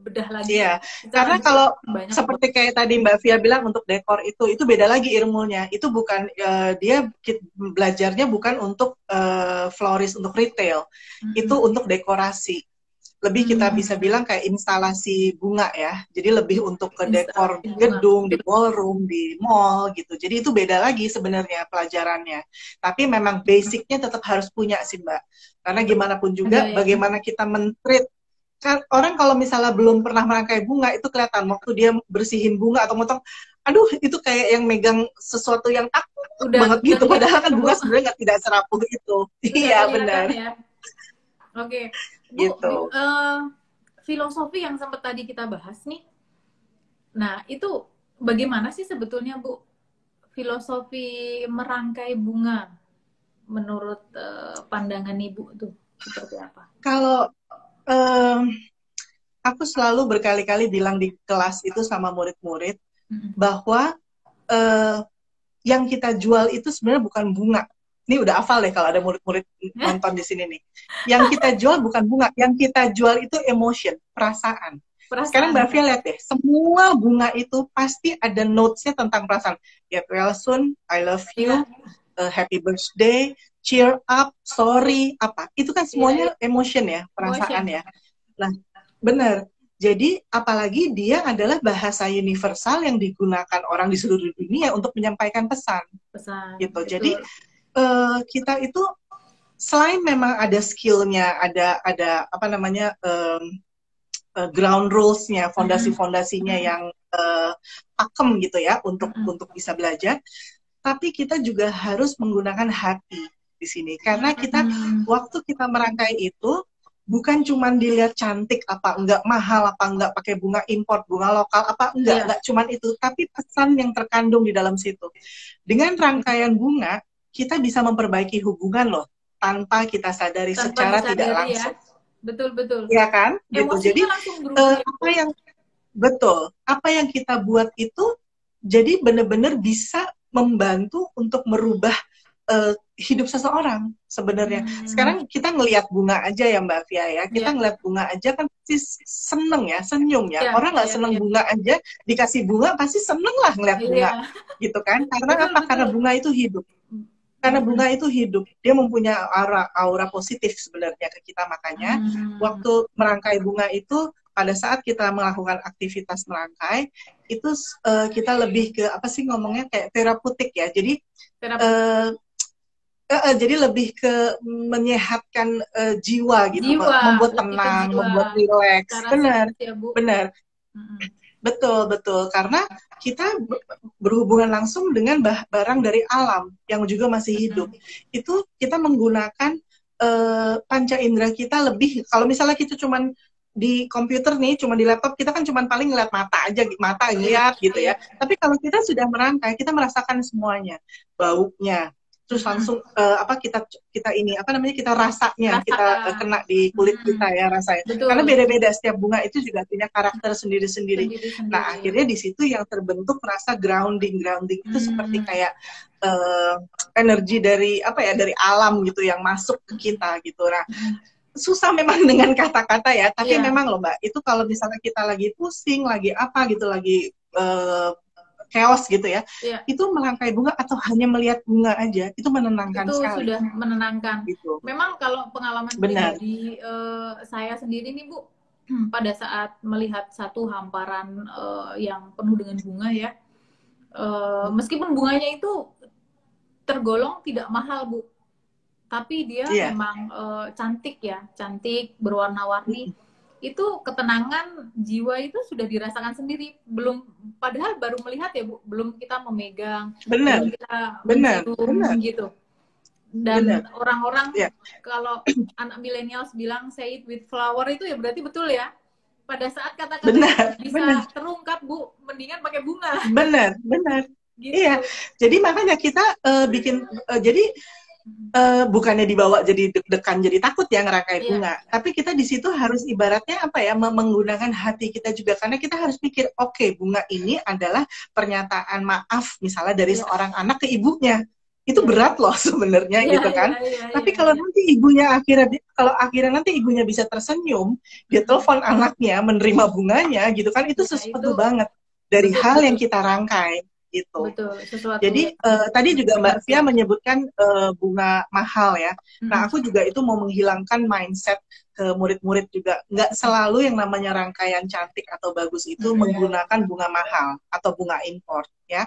S2: bedah lagi.
S3: Iya, karena kalau seperti kayak tadi Mbak Via bilang untuk dekor itu beda lagi ilmunya. Itu bukan dia belajarnya bukan untuk florist, untuk retail. Itu untuk dekorasi. Lebih kita bisa bilang kayak instalasi bunga ya. Jadi lebih untuk ke dekor gedung, di ballroom, di mall gitu. Jadi itu beda lagi sebenarnya pelajarannya. Tapi memang basicnya tetap harus punya sih Mbak. Karena gimana pun juga bagaimana kita men-treat kan orang kalau misalnya belum pernah merangkai bunga itu kelihatan waktu dia bersihin bunga atau motong, aduh itu kayak yang megang sesuatu yang takut banget gitu. Padahal kan bunga sebenarnya tidak serapuh itu. Iya benar.
S2: Ya. Oke, Bu,
S3: gitu.
S2: Filosofi yang sempat tadi kita bahas nih, nah itu bagaimana sih sebetulnya Bu filosofi merangkai bunga menurut pandangan Ibu tuh seperti apa?
S3: Kalau aku selalu berkali-kali bilang di kelas itu sama murid-murid bahwa yang kita jual itu sebenarnya bukan bunga. Ini udah hafal deh kalau ada murid-murid nonton di sini nih. Yang kita jual bukan bunga, yang kita jual itu emotion, perasaan. Sekarang Mbak Fia lihat deh, semua bunga itu pasti ada notes-nya tentang perasaan. Get well soon, I love you, happy birthday, cheer up, sorry, apa. Itu kan semuanya emotion ya, perasaan ya. Nah, benar. Jadi, apalagi dia adalah bahasa universal yang digunakan orang di seluruh dunia untuk menyampaikan pesan. Gitu. Betul. Jadi, kita itu selain memang ada skill-nya, ada apa namanya, ground rules-nya, fondasi-fondasinya yang pakem gitu ya untuk bisa belajar, tapi kita juga harus menggunakan hati di sini karena kita waktu kita merangkai itu bukan cuma dilihat cantik apa enggak, mahal apa enggak, pakai bunga import, bunga lokal apa enggak cuma itu, tapi pesan yang terkandung di dalam situ. Dengan rangkaian bunga kita bisa memperbaiki hubungan loh tanpa kita sadari secara tidak langsung.
S2: Ya. Betul.
S3: Iya kan? Gitu. Jadi apa yang kita buat itu jadi benar-benar bisa membantu untuk merubah hidup seseorang sebenarnya. Sekarang kita ngelihat bunga aja ya Mbak Fia ya. Kita ngelihat bunga aja kan pasti seneng ya, senyum ya. Orang nggak seneng bunga aja, dikasih bunga pasti seneng lah ngelihat bunga. Gitu kan? Karena apa? Karena bunga itu hidup. Karena bunga itu hidup, dia mempunyai aura positif sebenarnya ke kita. Makanya waktu merangkai bunga itu, pada saat kita melakukan aktivitas merangkai, itu kita lebih ke apa sih ngomongnya kayak terapeutik ya. Jadi jadi lebih ke menyehatkan jiwa gitu, membuat tenang, membuat rileks. Benar. Betul. Karena kita berhubungan langsung dengan barang dari alam yang juga masih hidup. Itu kita menggunakan panca indera kita lebih. Kalau misalnya kita cuman di komputer nih, cuma di laptop, kita kan cuma paling ngeliat mata aja, mata lihat gitu ya. Tapi kalau kita sudah merangkai, kita merasakan semuanya, baunya, terus langsung kita ini apa namanya, kita rasanya, kita kena di kulit kita ya rasanya. Karena beda-beda, setiap bunga itu juga punya karakter sendiri-sendiri. Nah akhirnya di situ yang terbentuk rasa grounding itu seperti kayak energi dari apa ya, dari alam gitu yang masuk ke kita gitu. Nah susah memang dengan kata-kata ya, tapi memang loh Mbak, itu kalau misalnya kita lagi pusing, lagi apa gitu, lagi chaos gitu ya, itu merangkai bunga atau hanya melihat bunga aja, itu menenangkan
S2: itu
S3: sekali.
S2: Sudah menenangkan.
S3: Gitu.
S2: Memang kalau pengalaman pribadi saya sendiri nih Bu, pada saat melihat satu hamparan yang penuh dengan bunga ya, meskipun bunganya itu tergolong tidak mahal Bu, tapi dia memang cantik ya, cantik, berwarna-warni. Itu ketenangan jiwa itu sudah dirasakan sendiri, belum, padahal baru melihat ya Bu, belum kita memegang, belum kita mencium gitu. Dan orang-orang kalau anak milenial bilang say it with flower, itu ya berarti betul ya. Pada saat kata-kata bisa terungkap Bu, mendingan pakai bunga.
S3: Benar. Gitu. Iya, jadi makanya kita bikin, jadi bukannya dibawa jadi deg-degan, jadi takut ya ngerangkai bunga. Tapi kita di situ harus ibaratnya apa ya, menggunakan hati kita juga, karena kita harus pikir, oke, bunga ini adalah pernyataan maaf misalnya dari seorang anak ke ibunya. Itu berat loh sebenarnya gitu kan. Tapi kalau nanti ibunya akhirnya nanti ibunya bisa tersenyum, dia telepon anaknya menerima bunganya gitu kan, itu sesuatu banget dari hal yang kita rangkai gitu. Jadi tadi juga Mbak Fia menyebutkan bunga mahal ya. Nah, aku juga itu mau menghilangkan mindset ke murid-murid juga. Nggak selalu yang namanya rangkaian cantik atau bagus itu menggunakan bunga mahal atau bunga impor ya.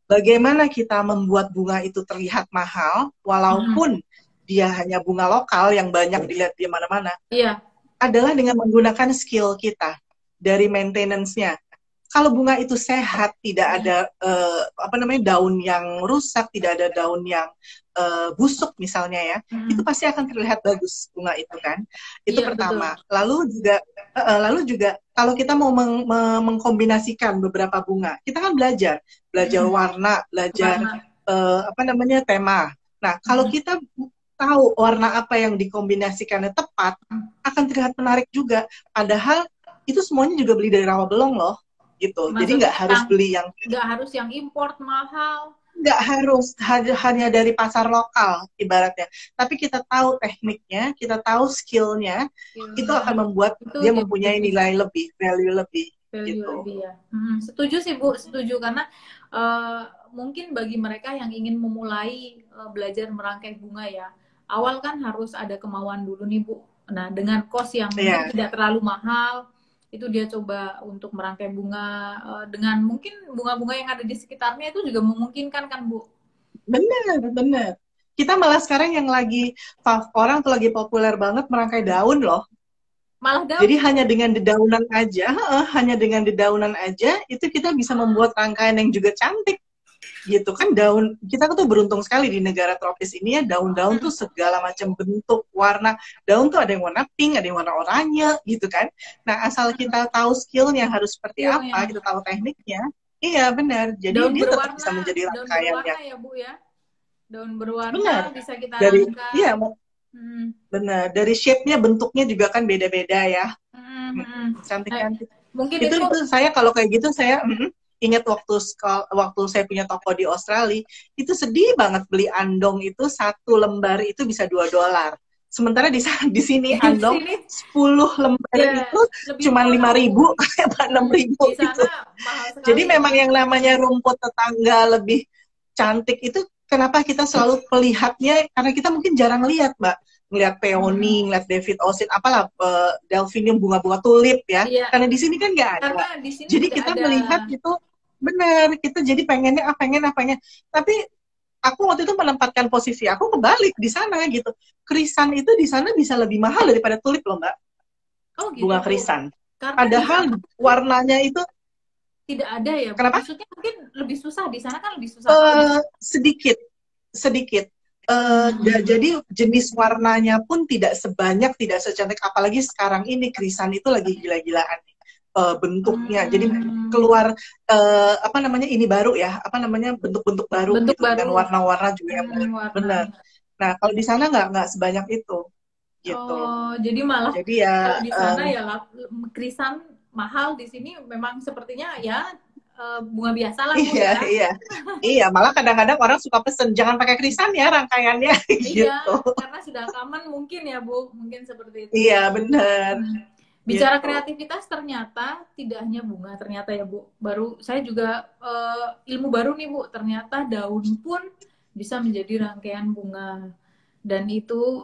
S3: Bagaimana kita membuat bunga itu terlihat mahal walaupun dia hanya bunga lokal yang banyak dilihat di mana-mana. Adalah dengan menggunakan skill kita dari maintenance-nya. Kalau bunga itu sehat, tidak ada daun yang rusak, tidak ada daun yang busuk misalnya ya, itu pasti akan terlihat bagus bunga itu kan. Itu pertama. Betul. Lalu juga kalau kita mau mengkombinasikan beberapa bunga, kita kan belajar warna, belajar tema. Nah, kalau kita tahu warna apa yang dikombinasikannya tepat, akan terlihat menarik juga. Padahal itu semuanya juga beli dari Rawabelong loh. Gitu. Jadi nggak harus beli
S2: nggak harus yang import mahal,
S3: nggak harus hanya dari pasar lokal ibaratnya, tapi kita tahu tekniknya, kita tahu skillnya, itu akan membuat dia mempunyai nilai lebih, value lebih
S2: ya. Setuju sih Bu, setuju, karena mungkin bagi mereka yang ingin memulai belajar merangkai bunga ya, awal kan harus ada kemauan dulu nih Bu. Nah, dengan cost yang tidak terlalu mahal, itu dia coba untuk merangkai bunga dengan mungkin bunga-bunga yang ada di sekitarnya, itu juga memungkinkan kan Bu?
S3: Bener. Kita malah sekarang yang lagi orang tuh lagi populer banget merangkai daun loh.
S2: Malah daun?
S3: Jadi hanya dengan dedaunan aja, itu kita bisa membuat rangkaian yang juga cantik. Gitu kan. Daun kita tuh beruntung sekali di negara tropis ini ya, daun-daun tuh segala macam bentuk, warna. Daun tuh ada yang warna pink, ada yang warna oranye gitu kan. Nah, asal kita tahu skillnya harus seperti apa, kita tahu tekniknya, iya benar. Jadi daun dia tetap bisa menjadi rangkaian
S2: ya Bu ya. Daun berwarna bisa kita rangkai.
S3: Iya, benar. Dari shape-nya, bentuknya juga kan beda-beda ya. Cantik-cantik.
S2: Mungkin
S3: itu saya kalau kayak gitu saya ingat waktu saya punya toko di Australia, itu sedih banget beli andong itu, satu lembar itu bisa $2. Sementara di sini andong 10 lembar itu cuma 5.000 atau 6.000 gitu. Jadi memang yang namanya rumput tetangga lebih cantik itu, kenapa kita selalu melihatnya, karena kita mungkin jarang lihat Mbak. Ngeliat peony, ngeliat David Austin, apalah delphinium, bunga-bunga tulip ya. Karena di sini kan nggak ada. Jadi kita melihat itu benar, kita jadi pengen. Tapi aku waktu itu menempatkan posisi aku kebalik di sana gitu. Krisan itu di sana bisa lebih mahal daripada tulip loh Mbak.
S2: Gitu.
S3: Bunga krisan. Padahal warnanya itu
S2: tidak ada ya.
S3: Kenapa?
S2: Maksudnya mungkin lebih susah di sana kan, lebih susah.
S3: Sedikit. Jadi jenis warnanya pun tidak sebanyak, tidak secantik, apalagi sekarang ini krisan itu lagi gila-gilaan bentuknya. Jadi keluar ini baru ya, bentuk-bentuk baru gitu, dan warna-warna juga yang benar. Nah, kalau di sana nggak sebanyak itu gitu.
S2: Jadi malah
S3: ya,
S2: kalau di sana ya krisan mahal, di sini memang sepertinya ya bunga biasa lah.
S3: Iya, malah kadang-kadang orang suka pesen jangan pakai krisan ya rangkaiannya gitu.
S2: Karena sudah aman mungkin ya Bu, mungkin seperti itu.
S3: Iya, benar.
S2: Bicara kreativitas, ternyata tidak hanya bunga, ternyata ya Bu. Baru saya juga ilmu baru nih Bu, ternyata daun pun bisa menjadi rangkaian bunga. dan itu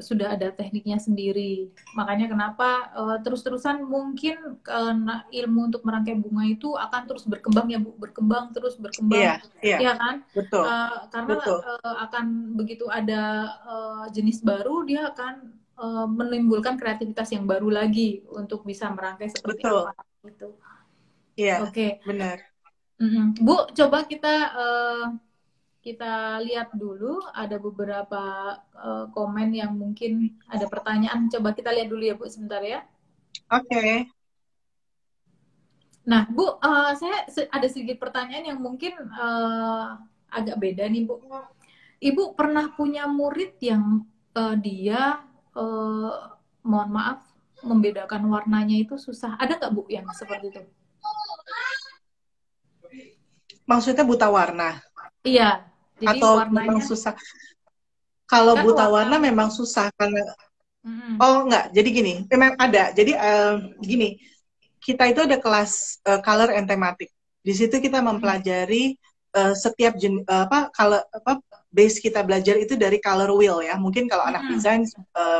S2: sudah ada tekniknya sendiri. Makanya kenapa terus-terusan mungkin ilmu untuk merangkai bunga itu akan terus berkembang ya Bu, berkembang terus berkembang, ya kan?
S3: Betul.
S2: Karena
S3: Betul.
S2: akan begitu ada jenis baru, dia akan menimbulkan kreativitas yang baru lagi untuk bisa merangkai seperti
S3: Betul.
S2: apa gitu.
S3: Iya,
S2: Oke.
S3: benar.
S2: Bu, coba kita lihat dulu, ada beberapa komen yang mungkin ada pertanyaan. Coba kita lihat dulu ya Bu, sebentar ya.
S3: Oke.
S2: Nah Bu, saya ada sedikit pertanyaan yang mungkin agak beda nih Bu. Ibu pernah punya murid yang dia, mohon maaf, membedakan warnanya itu susah. Ada nggak Bu yang seperti itu?
S3: Maksudnya buta warna?
S2: Iya. Jadi
S3: atau
S2: warnanya
S3: memang susah? Kalau
S2: kan
S3: buta warna
S2: warna
S3: memang susah karena oh enggak, jadi gini, memang ada. Jadi gini, kita itu ada kelas color and thematic. Di situ kita mempelajari setiap base kita belajar itu dari color wheel ya. Mungkin kalau anak desain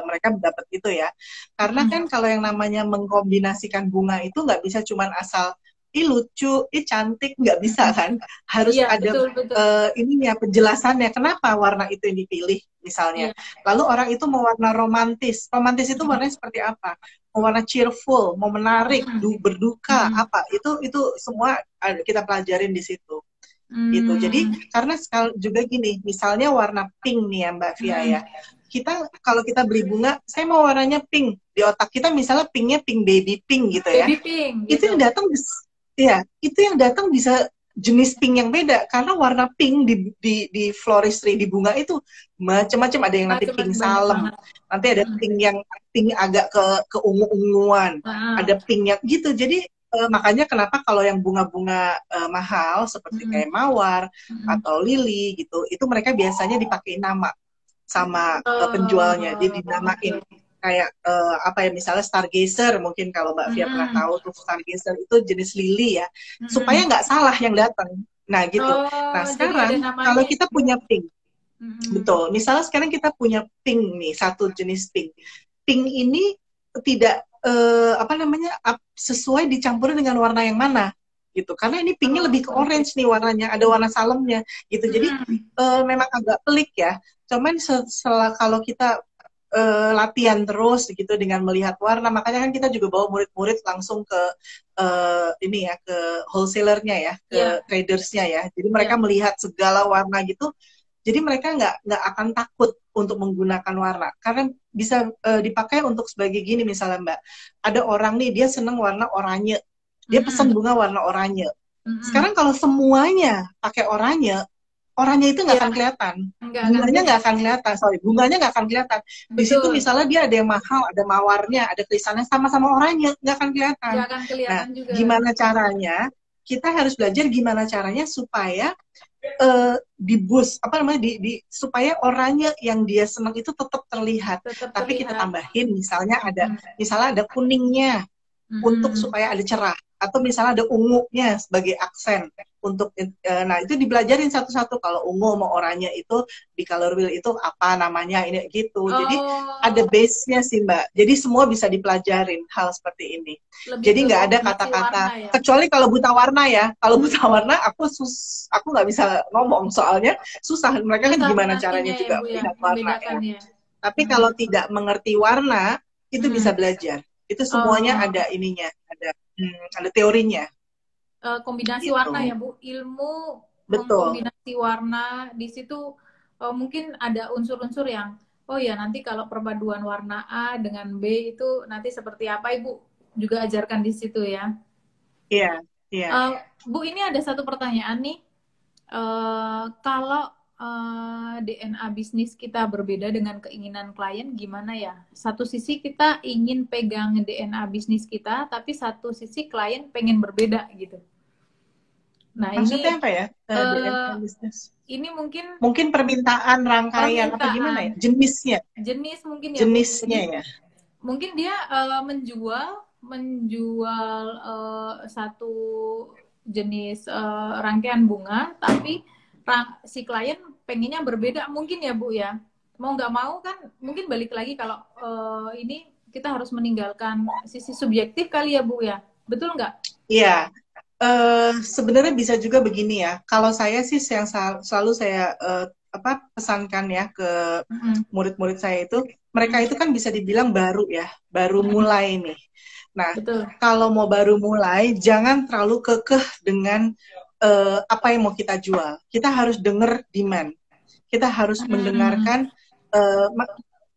S3: mereka dapat itu ya. Karena kan kalau yang namanya mengkombinasikan bunga itu nggak bisa cuman asal lucu, cantik, nggak bisa kan. Harus
S2: iya,
S3: ada
S2: betul.
S3: ininya penjelasannya. Kenapa warna itu yang dipilih misalnya. Lalu orang itu mau warna romantis. Romantis itu warnanya seperti apa? Mau warna cheerful, mau menarik, berduka, apa? Itu semua kita pelajarin di situ. Gitu. Jadi karena juga gini, misalnya warna pink nih ya Mbak Via ya. Kalau kita beli bunga, saya mau warnanya pink. Di otak kita misalnya pinknya pink baby pink gitu ya.
S2: Baby pink.
S3: Itu yang datang itu yang datang bisa jenis pink yang beda karena warna pink di floristry di bunga itu macam-macam. Ada yang nanti pink salem, nanti ada pink yang pink agak ke ungu-unguan, ada pink yang gitu. Jadi makanya kenapa kalau yang bunga-bunga mahal seperti kayak mawar atau lili gitu, itu mereka biasanya dipakai nama sama penjualnya, jadi dinamain. Kayak apa ya, misalnya stargazer, mungkin kalau Mbak Via pernah tahu tuh stargazer itu jenis lili ya, supaya nggak salah yang datang. Nah gitu. Nah sekarang kalau kita punya pink, betul. Misalnya sekarang kita punya pink nih, satu jenis pink. Pink ini tidak sesuai dicampur dengan warna yang mana gitu. Karena ini pinknya lebih ke orange nih warnanya, ada warna salemnya gitu. Jadi memang agak pelik ya. Cuman kalau kita latihan terus gitu dengan melihat warna, makanya kan kita juga bawa murid-murid langsung ke ini ya, ke wholesalernya ya, ke tradersnya ya. Jadi mereka melihat segala warna gitu. Jadi mereka nggak akan takut untuk menggunakan warna karena bisa dipakai untuk sebagai gini misalnya Mbak. Ada orang nih dia seneng warna oranye, dia pesan bunga warna oranye. Sekarang kalau semuanya pakai oranye itu nggak akan kelihatan. Bunganya nggak akan kelihatan. Bunganya nggak akan kelihatan. Di situ misalnya dia ada yang mahal, ada mawarnya, ada krisannya sama-sama oranye, nggak akan kelihatan. Nah, juga. Gimana caranya? Kita harus belajar gimana caranya supaya di-boost, supaya oranye yang dia senang itu tetap terlihat. Tapi kita tambahin, misalnya ada kuningnya untuk supaya ada cerah. Atau misalnya ada ungunya sebagai aksen untuk nah itu dibelajarin satu-satu. Kalau ungu mau oranye itu di color wheel itu apa namanya ini gitu. Jadi ada base-nya sih Mbak. Jadi semua bisa dipelajarin hal seperti ini. Jadi nggak ada kata-kata kecuali kalau buta warna ya. Kalau buta warna aku nggak bisa ngomong soalnya susah. Mereka kan gimana caranya juga melihat warna ya. Tapi kalau tidak mengerti warna itu bisa belajar. Itu semuanya ada ininya, ada teorinya.
S2: Kombinasi gitu. Warna ya Bu, ilmu kombinasi warna di situ mungkin ada unsur-unsur yang ya nanti kalau perpaduan warna A dengan B itu nanti seperti apa Ibu juga ajarkan di situ ya.
S3: Iya, iya.
S2: Bu, ini ada satu pertanyaan nih. Kalau DNA bisnis kita berbeda dengan keinginan klien, gimana ya? Satu sisi kita ingin pegang DNA bisnis kita, tapi satu sisi klien pengen berbeda gitu. Nah,
S3: maksudnya
S2: ini
S3: apa ya? DNA bisnis.
S2: Ini
S3: mungkin permintaan rangkaian apa gimana ya? Jenisnya.
S2: Jenis mungkin ya.
S3: Jenisnya ya.
S2: Mungkin dia menjual satu jenis rangkaian bunga, tapi si klien pengennya berbeda mungkin ya Bu ya. mau nggak mau kan mungkin balik lagi kalau ini kita harus meninggalkan sisi subjektif kali ya Bu ya, betul nggak?
S3: Iya, sebenarnya bisa juga begini ya. Kalau saya sih yang selalu saya pesankan ya ke murid-murid saya itu, mereka itu kan bisa dibilang baru ya, baru mulai nih. Nah,
S2: betul.
S3: Kalau mau baru mulai, jangan terlalu kekeh dengan apa yang mau kita jual. Kita harus dengar demand. Kita harus mendengarkan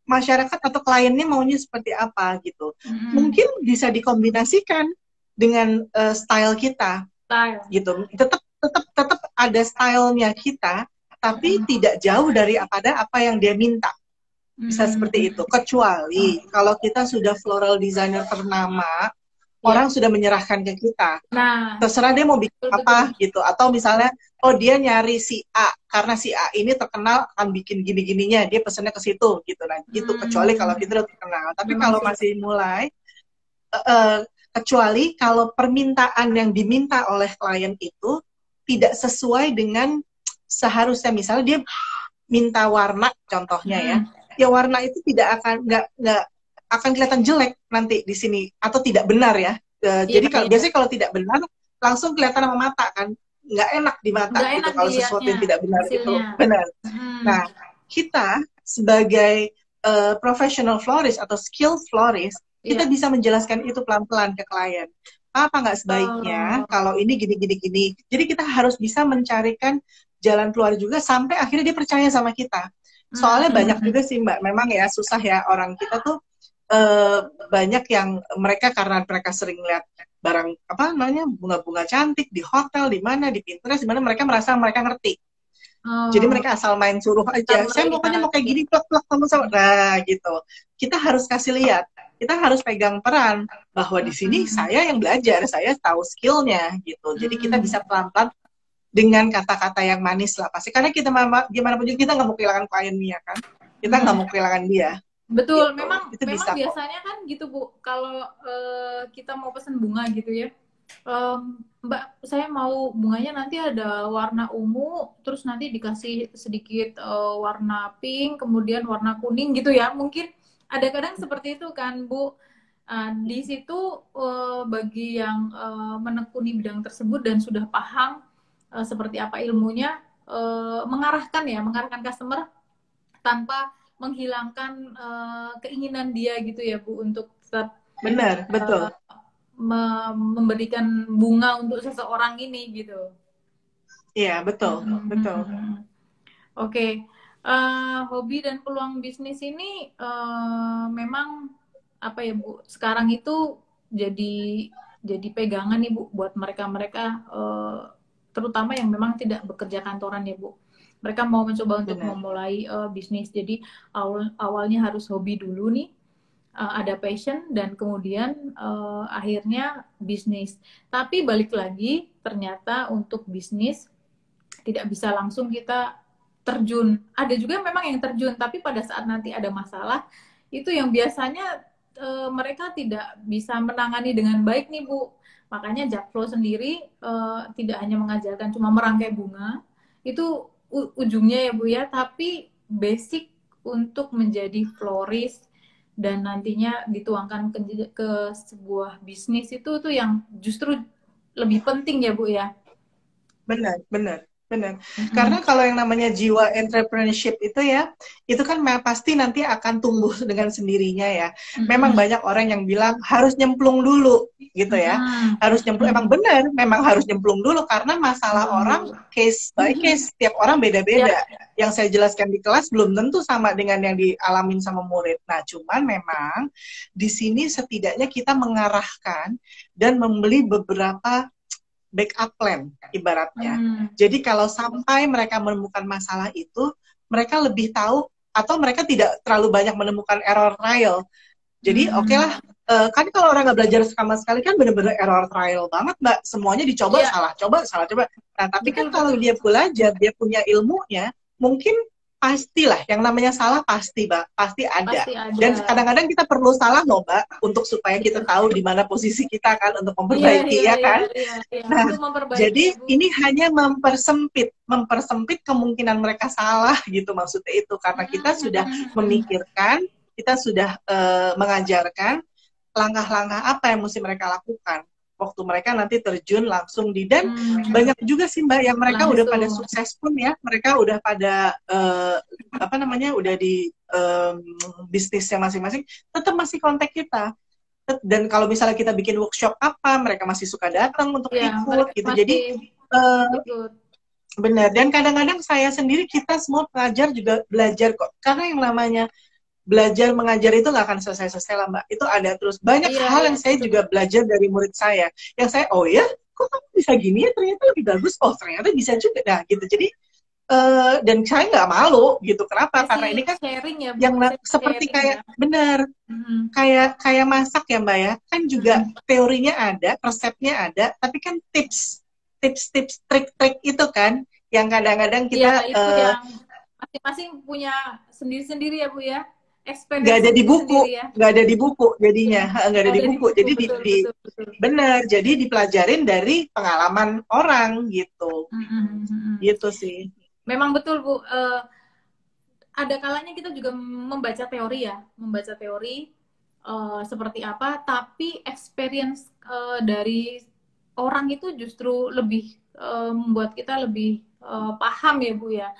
S3: masyarakat atau kliennya maunya seperti apa gitu. Mungkin bisa dikombinasikan dengan style kita, gitu. Tetap ada stylenya kita, tapi tidak jauh dari apa yang dia minta. Bisa seperti itu. Kecuali kalau kita sudah floral designer ternama, orang sudah menyerahkan ke kita.
S2: Nah,
S3: terserah dia mau bikin apa gitu. Atau misalnya, oh dia nyari si A karena si A ini terkenal akan bikin gini-gininya, dia pesennya ke situ gitu. Nah, gitu. Kecuali kalau kita udah terkenal. Tapi kalau masih mulai, kecuali kalau permintaan yang diminta oleh klien itu tidak sesuai dengan seharusnya. Misalnya dia minta warna, contohnya ya warna itu tidak akan nggak akan kelihatan jelek nanti di sini atau tidak benar ya. Jadi biasanya kalau tidak benar langsung kelihatan sama mata kan, nggak enak di mata
S2: nggak
S3: gitu kalau sesuatu yang tidak benar
S2: hasilnya.
S3: Itu benar. Nah, kita sebagai professional florist atau skill florist, kita bisa menjelaskan itu pelan-pelan ke klien. Apa nggak sebaiknya kalau ini gini. Jadi kita harus bisa mencarikan jalan keluar juga sampai akhirnya dia percaya sama kita. Soalnya banyak juga sih Mbak, memang ya susah ya orang kita tuh banyak yang mereka karena mereka sering lihat barang apa namanya bunga-bunga cantik di hotel di mana di Pinterest di mana mereka merasa mereka ngerti. Jadi mereka asal main suruh aja. Saya pokoknya mau kayak gini plak kamu sama. Nah gitu. Kita harus kasih lihat. Kita harus pegang peran bahwa di sini saya yang belajar, saya tahu skillnya gitu. Jadi kita bisa pelan-pelan dengan kata-kata yang manis lah pasti. Karena kita gimana pun juga kita nggak mau kehilangan kliennya kan. Kita nggak mau kehilangan dia.
S2: Betul,
S3: gitu.
S2: memang
S3: bisa
S2: biasanya kan gitu Bu, kalau kita mau pesen bunga gitu ya, Mbak saya mau bunganya nanti ada warna ungu, terus nanti dikasih sedikit warna pink, kemudian warna kuning gitu ya, mungkin ada kadang seperti itu kan Bu. Di situ bagi yang menekuni bidang tersebut dan sudah paham seperti apa ilmunya, mengarahkan customer tanpa menghilangkan keinginan dia gitu ya Bu untuk tetap
S3: betul
S2: memberikan bunga untuk seseorang ini gitu.
S3: Iya betul.
S2: Oke. Hobi dan peluang bisnis ini memang apa ya Bu? Sekarang itu jadi pegangan nih Bu buat mereka terutama yang memang tidak bekerja kantoran ya Bu. Mereka mau mencoba untuk memulai bisnis. Jadi awalnya harus hobi dulu nih, ada passion dan kemudian akhirnya bisnis. Tapi balik lagi ternyata untuk bisnis tidak bisa langsung kita terjun. Ada juga memang yang terjun, tapi pada saat nanti ada masalah itu yang biasanya mereka tidak bisa menangani dengan baik nih Bu. Makanya Jakflow sendiri tidak hanya mengajarkan cuma merangkai bunga, itu ujungnya ya Bu ya, tapi basic untuk menjadi florist dan nantinya dituangkan ke sebuah bisnis itu tuh yang justru lebih penting ya Bu ya.
S3: Benar. Karena kalau yang namanya jiwa entrepreneurship itu ya, itu kan pasti nanti akan tumbuh dengan sendirinya ya. Memang banyak orang yang bilang harus nyemplung dulu gitu ya. Harus nyemplung, emang benar, memang harus nyemplung dulu karena masalah orang case by case, setiap orang beda-beda. Yang saya jelaskan di kelas belum tentu sama dengan yang dialamin sama murid. Nah, cuman memang di sini setidaknya kita mengarahkan dan membeli beberapa backup plan ibaratnya. Jadi kalau sampai mereka menemukan masalah itu, mereka lebih tahu atau mereka tidak terlalu banyak menemukan error trial. Jadi oke lah, kan kalau orang nggak belajar sama sekali kan bener-bener error trial banget Mbak. Semuanya dicoba, salah coba. Nah tapi kan kalau dia belajar, dia punya ilmunya, mungkin pastilah yang namanya salah pasti, Mbak, pasti ada.
S2: Pasti ada.
S3: Dan kadang-kadang kita perlu salah loh, Mbak, untuk supaya kita tahu di mana posisi kita kan untuk memperbaiki ya kan. Nah,
S2: untuk memperbaiki,
S3: jadi
S2: Bu.
S3: ini hanya mempersempit kemungkinan mereka salah gitu maksudnya itu, karena kita sudah memikirkan, kita sudah mengajarkan langkah-langkah apa yang mesti mereka lakukan waktu mereka nanti terjun langsung di, dan banyak juga sih Mbak yang mereka udah pada sukses pun ya, mereka udah pada apa namanya, udah di bisnisnya masing-masing, tetap masih kontak kita. Dan kalau misalnya kita bikin workshop apa, mereka masih suka datang untuk ikut gitu. Jadi benar. Dan kadang-kadang saya sendiri, kita semua pelajar juga belajar kok, karena yang namanya belajar mengajar itu nggak akan selesai-selesai lah Mbak. Itu ada terus banyak hal yang saya juga belajar dari murid saya. Yang saya, oh ya, kok kamu bisa gini ya? Ternyata lebih bagus. Oh ternyata bisa juga. Nah gitu. Jadi dan saya nggak malu gitu. Kenapa? Karena ini kan
S2: sharing ya, Bu.
S3: Yang seperti kayak benar, kayak masak ya Mbak ya. Kan juga teorinya ada, resepnya ada, tapi kan tips, trik-trik itu kan yang kadang-kadang kita
S2: itu yang masing-masing punya sendiri-sendiri ya Bu ya.
S3: Nggak ada di buku, nggak ada di buku jadinya, nggak ada di buku. Jadi betul. Bener, jadi dipelajarin dari pengalaman orang gitu, gitu sih.
S2: Memang betul Bu. Ada kalanya kita juga membaca teori ya, seperti apa, tapi experience dari orang itu justru lebih membuat kita lebih paham ya Bu ya.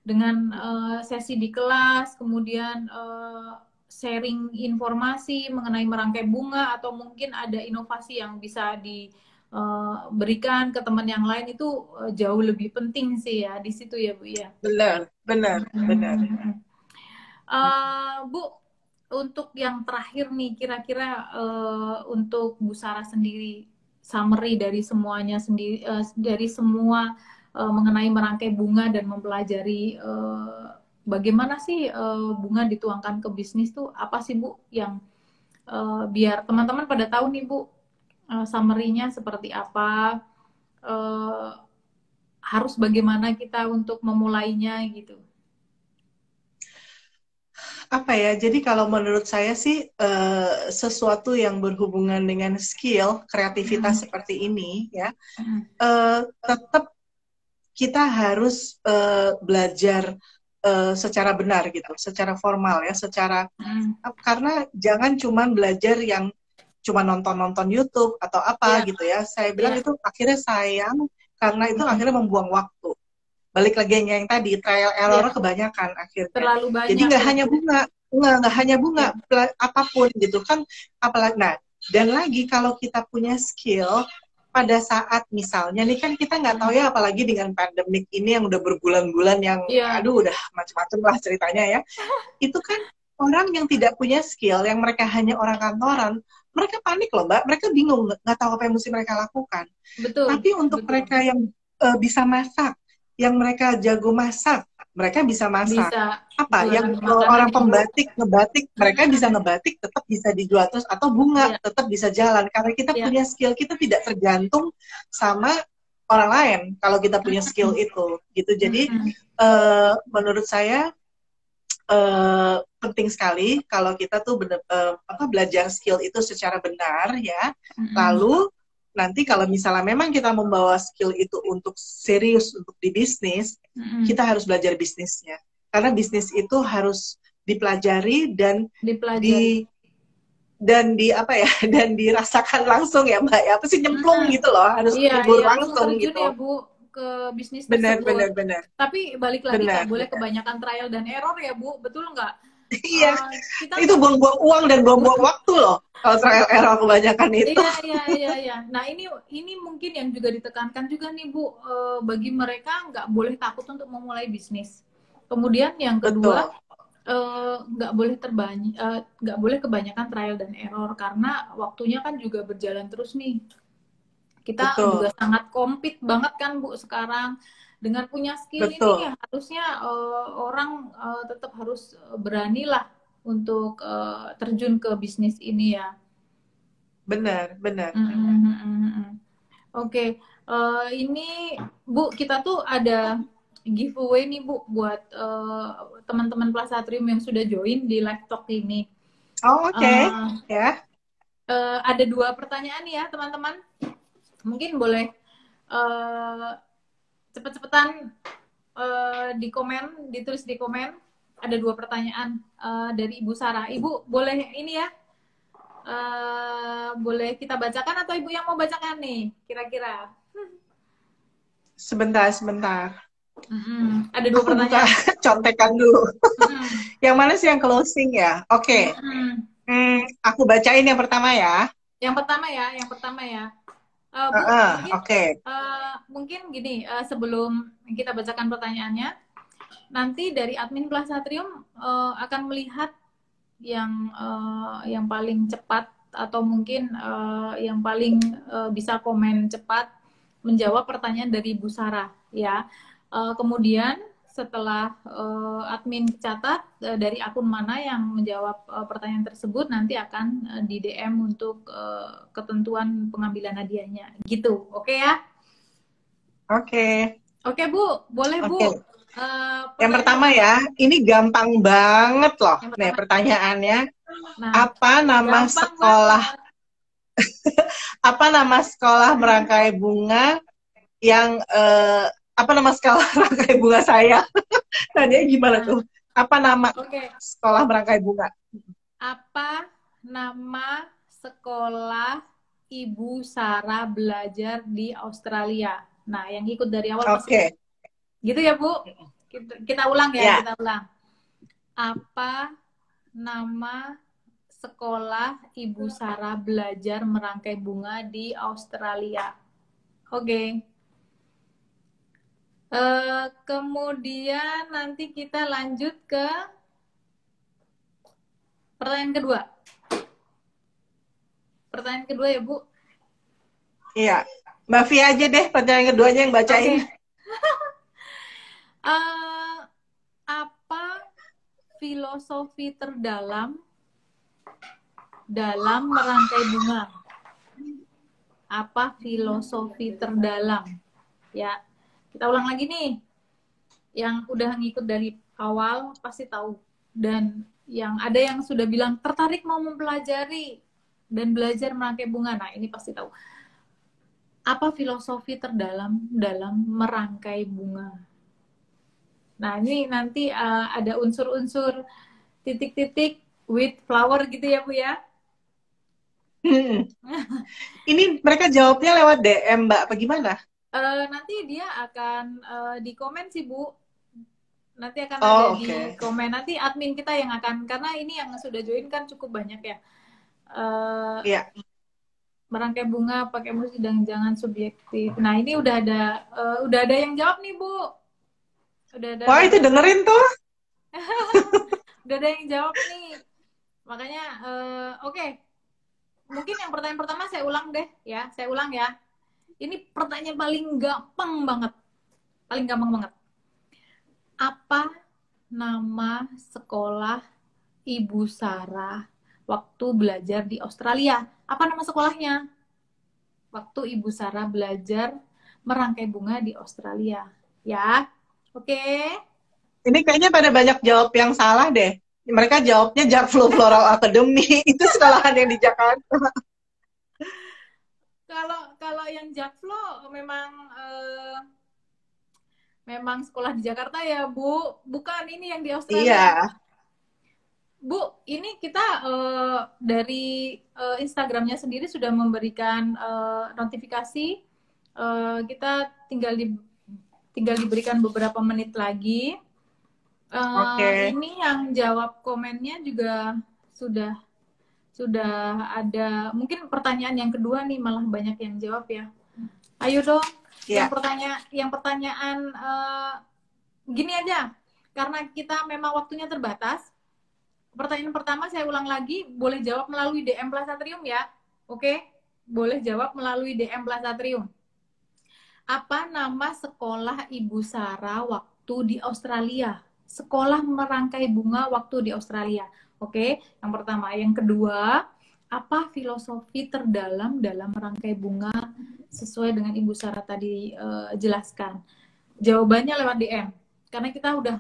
S2: Dengan sesi di kelas, kemudian sharing informasi mengenai merangkai bunga, atau mungkin ada inovasi yang bisa diberikan ke teman yang lain, itu jauh lebih penting sih ya di situ ya Bu ya.
S3: Benar.
S2: Bu, untuk yang terakhir nih, kira-kira untuk Bu Sarah sendiri, summary dari semuanya sendiri, dari semua mengenai merangkai bunga dan mempelajari bagaimana sih bunga dituangkan ke bisnis tuh, apa sih Bu yang biar teman-teman pada tahu nih Bu, summary-nya seperti apa, harus bagaimana kita untuk memulainya gitu.
S3: Apa ya, jadi kalau menurut saya sih sesuatu yang berhubungan dengan skill, kreativitas seperti ini ya, tetap kita harus belajar secara benar gitu, secara formal ya, karena jangan cuma belajar yang cuma nonton YouTube atau apa gitu ya. Saya bilang itu akhirnya sayang, karena itu akhirnya membuang waktu. Balik lagi yang tadi, trial error kebanyakan akhirnya.
S2: Terlalu banyak.
S3: Jadi nggak hanya bunga, apapun gitu kan. Apalagi, nah, dan lagi kalau kita punya skill, pada saat misalnya nih kan kita nggak tahu ya, apalagi dengan pandemik ini yang udah berbulan-bulan yang aduh udah macam-macam lah ceritanya ya. Itu kan orang yang tidak punya skill, yang mereka hanya orang kantoran, mereka panik loh Mbak, mereka bingung, nggak tahu apa yang mesti mereka lakukan. Tapi untuk mereka yang bisa masak, yang mereka jago masak, mereka bisa masak. Yang orang pembatik, ngebatik, mereka bisa ngebatik, tetap bisa dijual terus, atau bunga tetap bisa jalan, karena kita punya skill, kita tidak tergantung sama orang lain kalau kita punya skill itu gitu. Jadi menurut saya penting sekali kalau kita tuh belajar skill itu secara benar ya. Lalu nanti kalau misalnya memang kita membawa skill itu untuk serius untuk di bisnis, kita harus belajar bisnisnya. Karena bisnis itu harus dipelajari dan dan dirasakan langsung ya Mbak ya. Apa sih, nyemplung gitu loh, harus nyembur langsung gitu.
S2: Ya Bu, ke bisnis
S3: benar.
S2: Tapi balik lagi nggak boleh kebanyakan trial dan error ya Bu, betul nggak?
S3: Iya, itu buang-buang uang dan buang-buang waktu loh kalau trial error kebanyakan itu.
S2: Iya. Nah ini mungkin yang juga ditekankan juga nih Bu, bagi mereka nggak boleh takut untuk memulai bisnis. Kemudian yang kedua, nggak boleh kebanyakan trial dan error, karena waktunya kan juga berjalan terus nih. Kita juga sangat compete banget kan Bu sekarang. Dengan punya skill ini ya harusnya orang tetap harus berani lah untuk terjun ke bisnis ini ya.
S3: Benar.
S2: Oke. Ini Bu, kita tuh ada giveaway nih Bu buat teman-teman Plasatrium yang sudah join di live talk ini.
S3: Oh, oke. Ya.
S2: Ada 2 pertanyaan ya teman-teman. Mungkin boleh cepet-cepetan di komen, ditulis di komen. Ada 2 pertanyaan dari Ibu Sarah. Ibu boleh ini ya, boleh kita bacakan atau Ibu yang mau bacakan nih kira-kira?
S3: Sebentar.
S2: Ada 2 pertanyaan.
S3: Contekan dulu. Yang mana sih yang closing ya? Oke. Aku bacain yang pertama ya.
S2: Yang pertama ya. Mungkin gini, sebelum kita bacakan pertanyaannya, nanti dari admin Plasatrium akan melihat yang paling cepat atau mungkin yang paling bisa komen cepat menjawab pertanyaan dari Bu Sarah ya. Kemudian setelah admin catat dari akun mana yang menjawab pertanyaan tersebut, nanti akan di DM untuk ketentuan pengambilan hadiahnya gitu. Oke ya? Oke Bu, boleh Bu.
S3: Yang pertama ya, ini gampang banget loh. Nih pertanyaannya, apa nama sekolah apa nama sekolah merangkai bunga yang apa nama sekolah merangkai bunga saya? Tanya gimana tuh? Apa nama sekolah merangkai bunga?
S2: Apa nama sekolah Ibu Sarah belajar di Australia? Nah, yang ikut dari awal pasti. Gitu ya, Bu? Kita ulang ya, kita ulang. Apa nama sekolah Ibu Sarah belajar merangkai bunga di Australia? Oke. Kemudian nanti kita lanjut ke pertanyaan kedua. Pertanyaan kedua ya, Bu?
S3: Iya. Mbak Fia aja deh pertanyaan keduanya yang bacain.
S2: Apa filosofi terdalam dalam merangkai bunga? Apa filosofi terdalam? Ya. Kita ulang lagi nih. Yang udah ngikut dari awal pasti tahu. Dan yang ada yang sudah bilang tertarik mau mempelajari dan belajar merangkai bunga. Nah, ini pasti tahu. Apa filosofi terdalam dalam merangkai bunga? Nah, ini nanti ada unsur-unsur titik-titik with flower gitu ya, Bu ya?
S3: Ini mereka jawabnya lewat DM, Mbak, apa gimana?
S2: Nanti dia akan di komen sih, Bu. Nanti akan ada di komen. Nanti admin kita yang akan, karena ini yang sudah join kan cukup banyak ya. Merangkai bunga pakai musik dan jangan subjektif. Nah, ini udah ada yang jawab nih, Bu.
S3: Wah, itu dengerin tuh.
S2: Udah ada yang jawab nih. Makanya, oke. Mungkin yang pertanyaan pertama saya ulang deh ya. Saya ulang ya. Ini pertanyaan paling gampang banget. Paling gampang banget. Apa nama sekolah Ibu Sarah waktu belajar di Australia? Apa nama sekolahnya? Waktu Ibu Sarah belajar merangkai bunga di Australia. Ya, oke.
S3: Ini kayaknya pada banyak jawab yang salah deh. Mereka jawabnya Jakflo Floral Academy. Itu sekolahan yang di Jakarta.
S2: Kalau yang Jakflo memang sekolah di Jakarta ya, Bu. Bukan ini yang di Australia.
S3: Iya.
S2: Bu, ini kita dari Instagramnya sendiri sudah memberikan notifikasi. Kita tinggal diberikan beberapa menit lagi. Ini yang jawab komennya juga sudah ada. Mungkin pertanyaan yang kedua nih malah banyak yang jawab ya. Ayo dong. Yang pertanyaan gini aja. Karena kita memang waktunya terbatas. Pertanyaan pertama saya ulang lagi, boleh jawab melalui DM Plasatrium ya. Oke? Boleh jawab melalui DM Plasatrium. Apa nama sekolah Ibu Sarah waktu di Australia? Sekolah merangkai bunga waktu di Australia. Oke? Yang pertama. Yang kedua, apa filosofi terdalam dalam merangkai bunga sesuai dengan Ibu Sarah tadi jelaskan? jawabannya lewat DM. Karena kita udah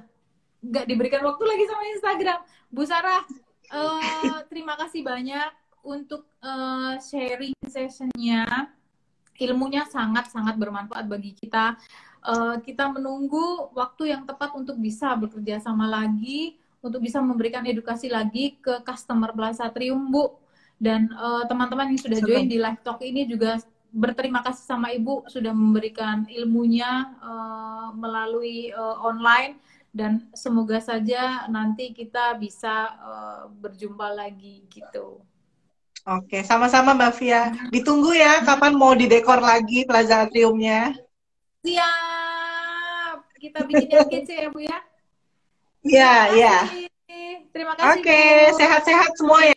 S2: nggak diberikan waktu lagi sama Instagram. Bu Sarah, terima kasih banyak untuk sharing sessionnya. Ilmunya sangat-sangat bermanfaat bagi kita. Kita menunggu waktu yang tepat untuk bisa bekerja sama lagi, untuk bisa memberikan edukasi lagi ke customer Plaza Trium, Bu. Dan teman-teman yang sudah join di live talk ini juga berterima kasih sama Ibu sudah memberikan ilmunya melalui online, dan semoga saja nanti kita bisa berjumpa lagi gitu.
S3: Oke, sama-sama Mbak Fia. Ditunggu ya kapan mau didekor lagi Plaza Atriumnya.
S2: Siap. Kita bikin yang kece ya Bu ya.
S3: Iya, iya.
S2: Terima kasih.
S3: Oke, sehat-sehat semua ya.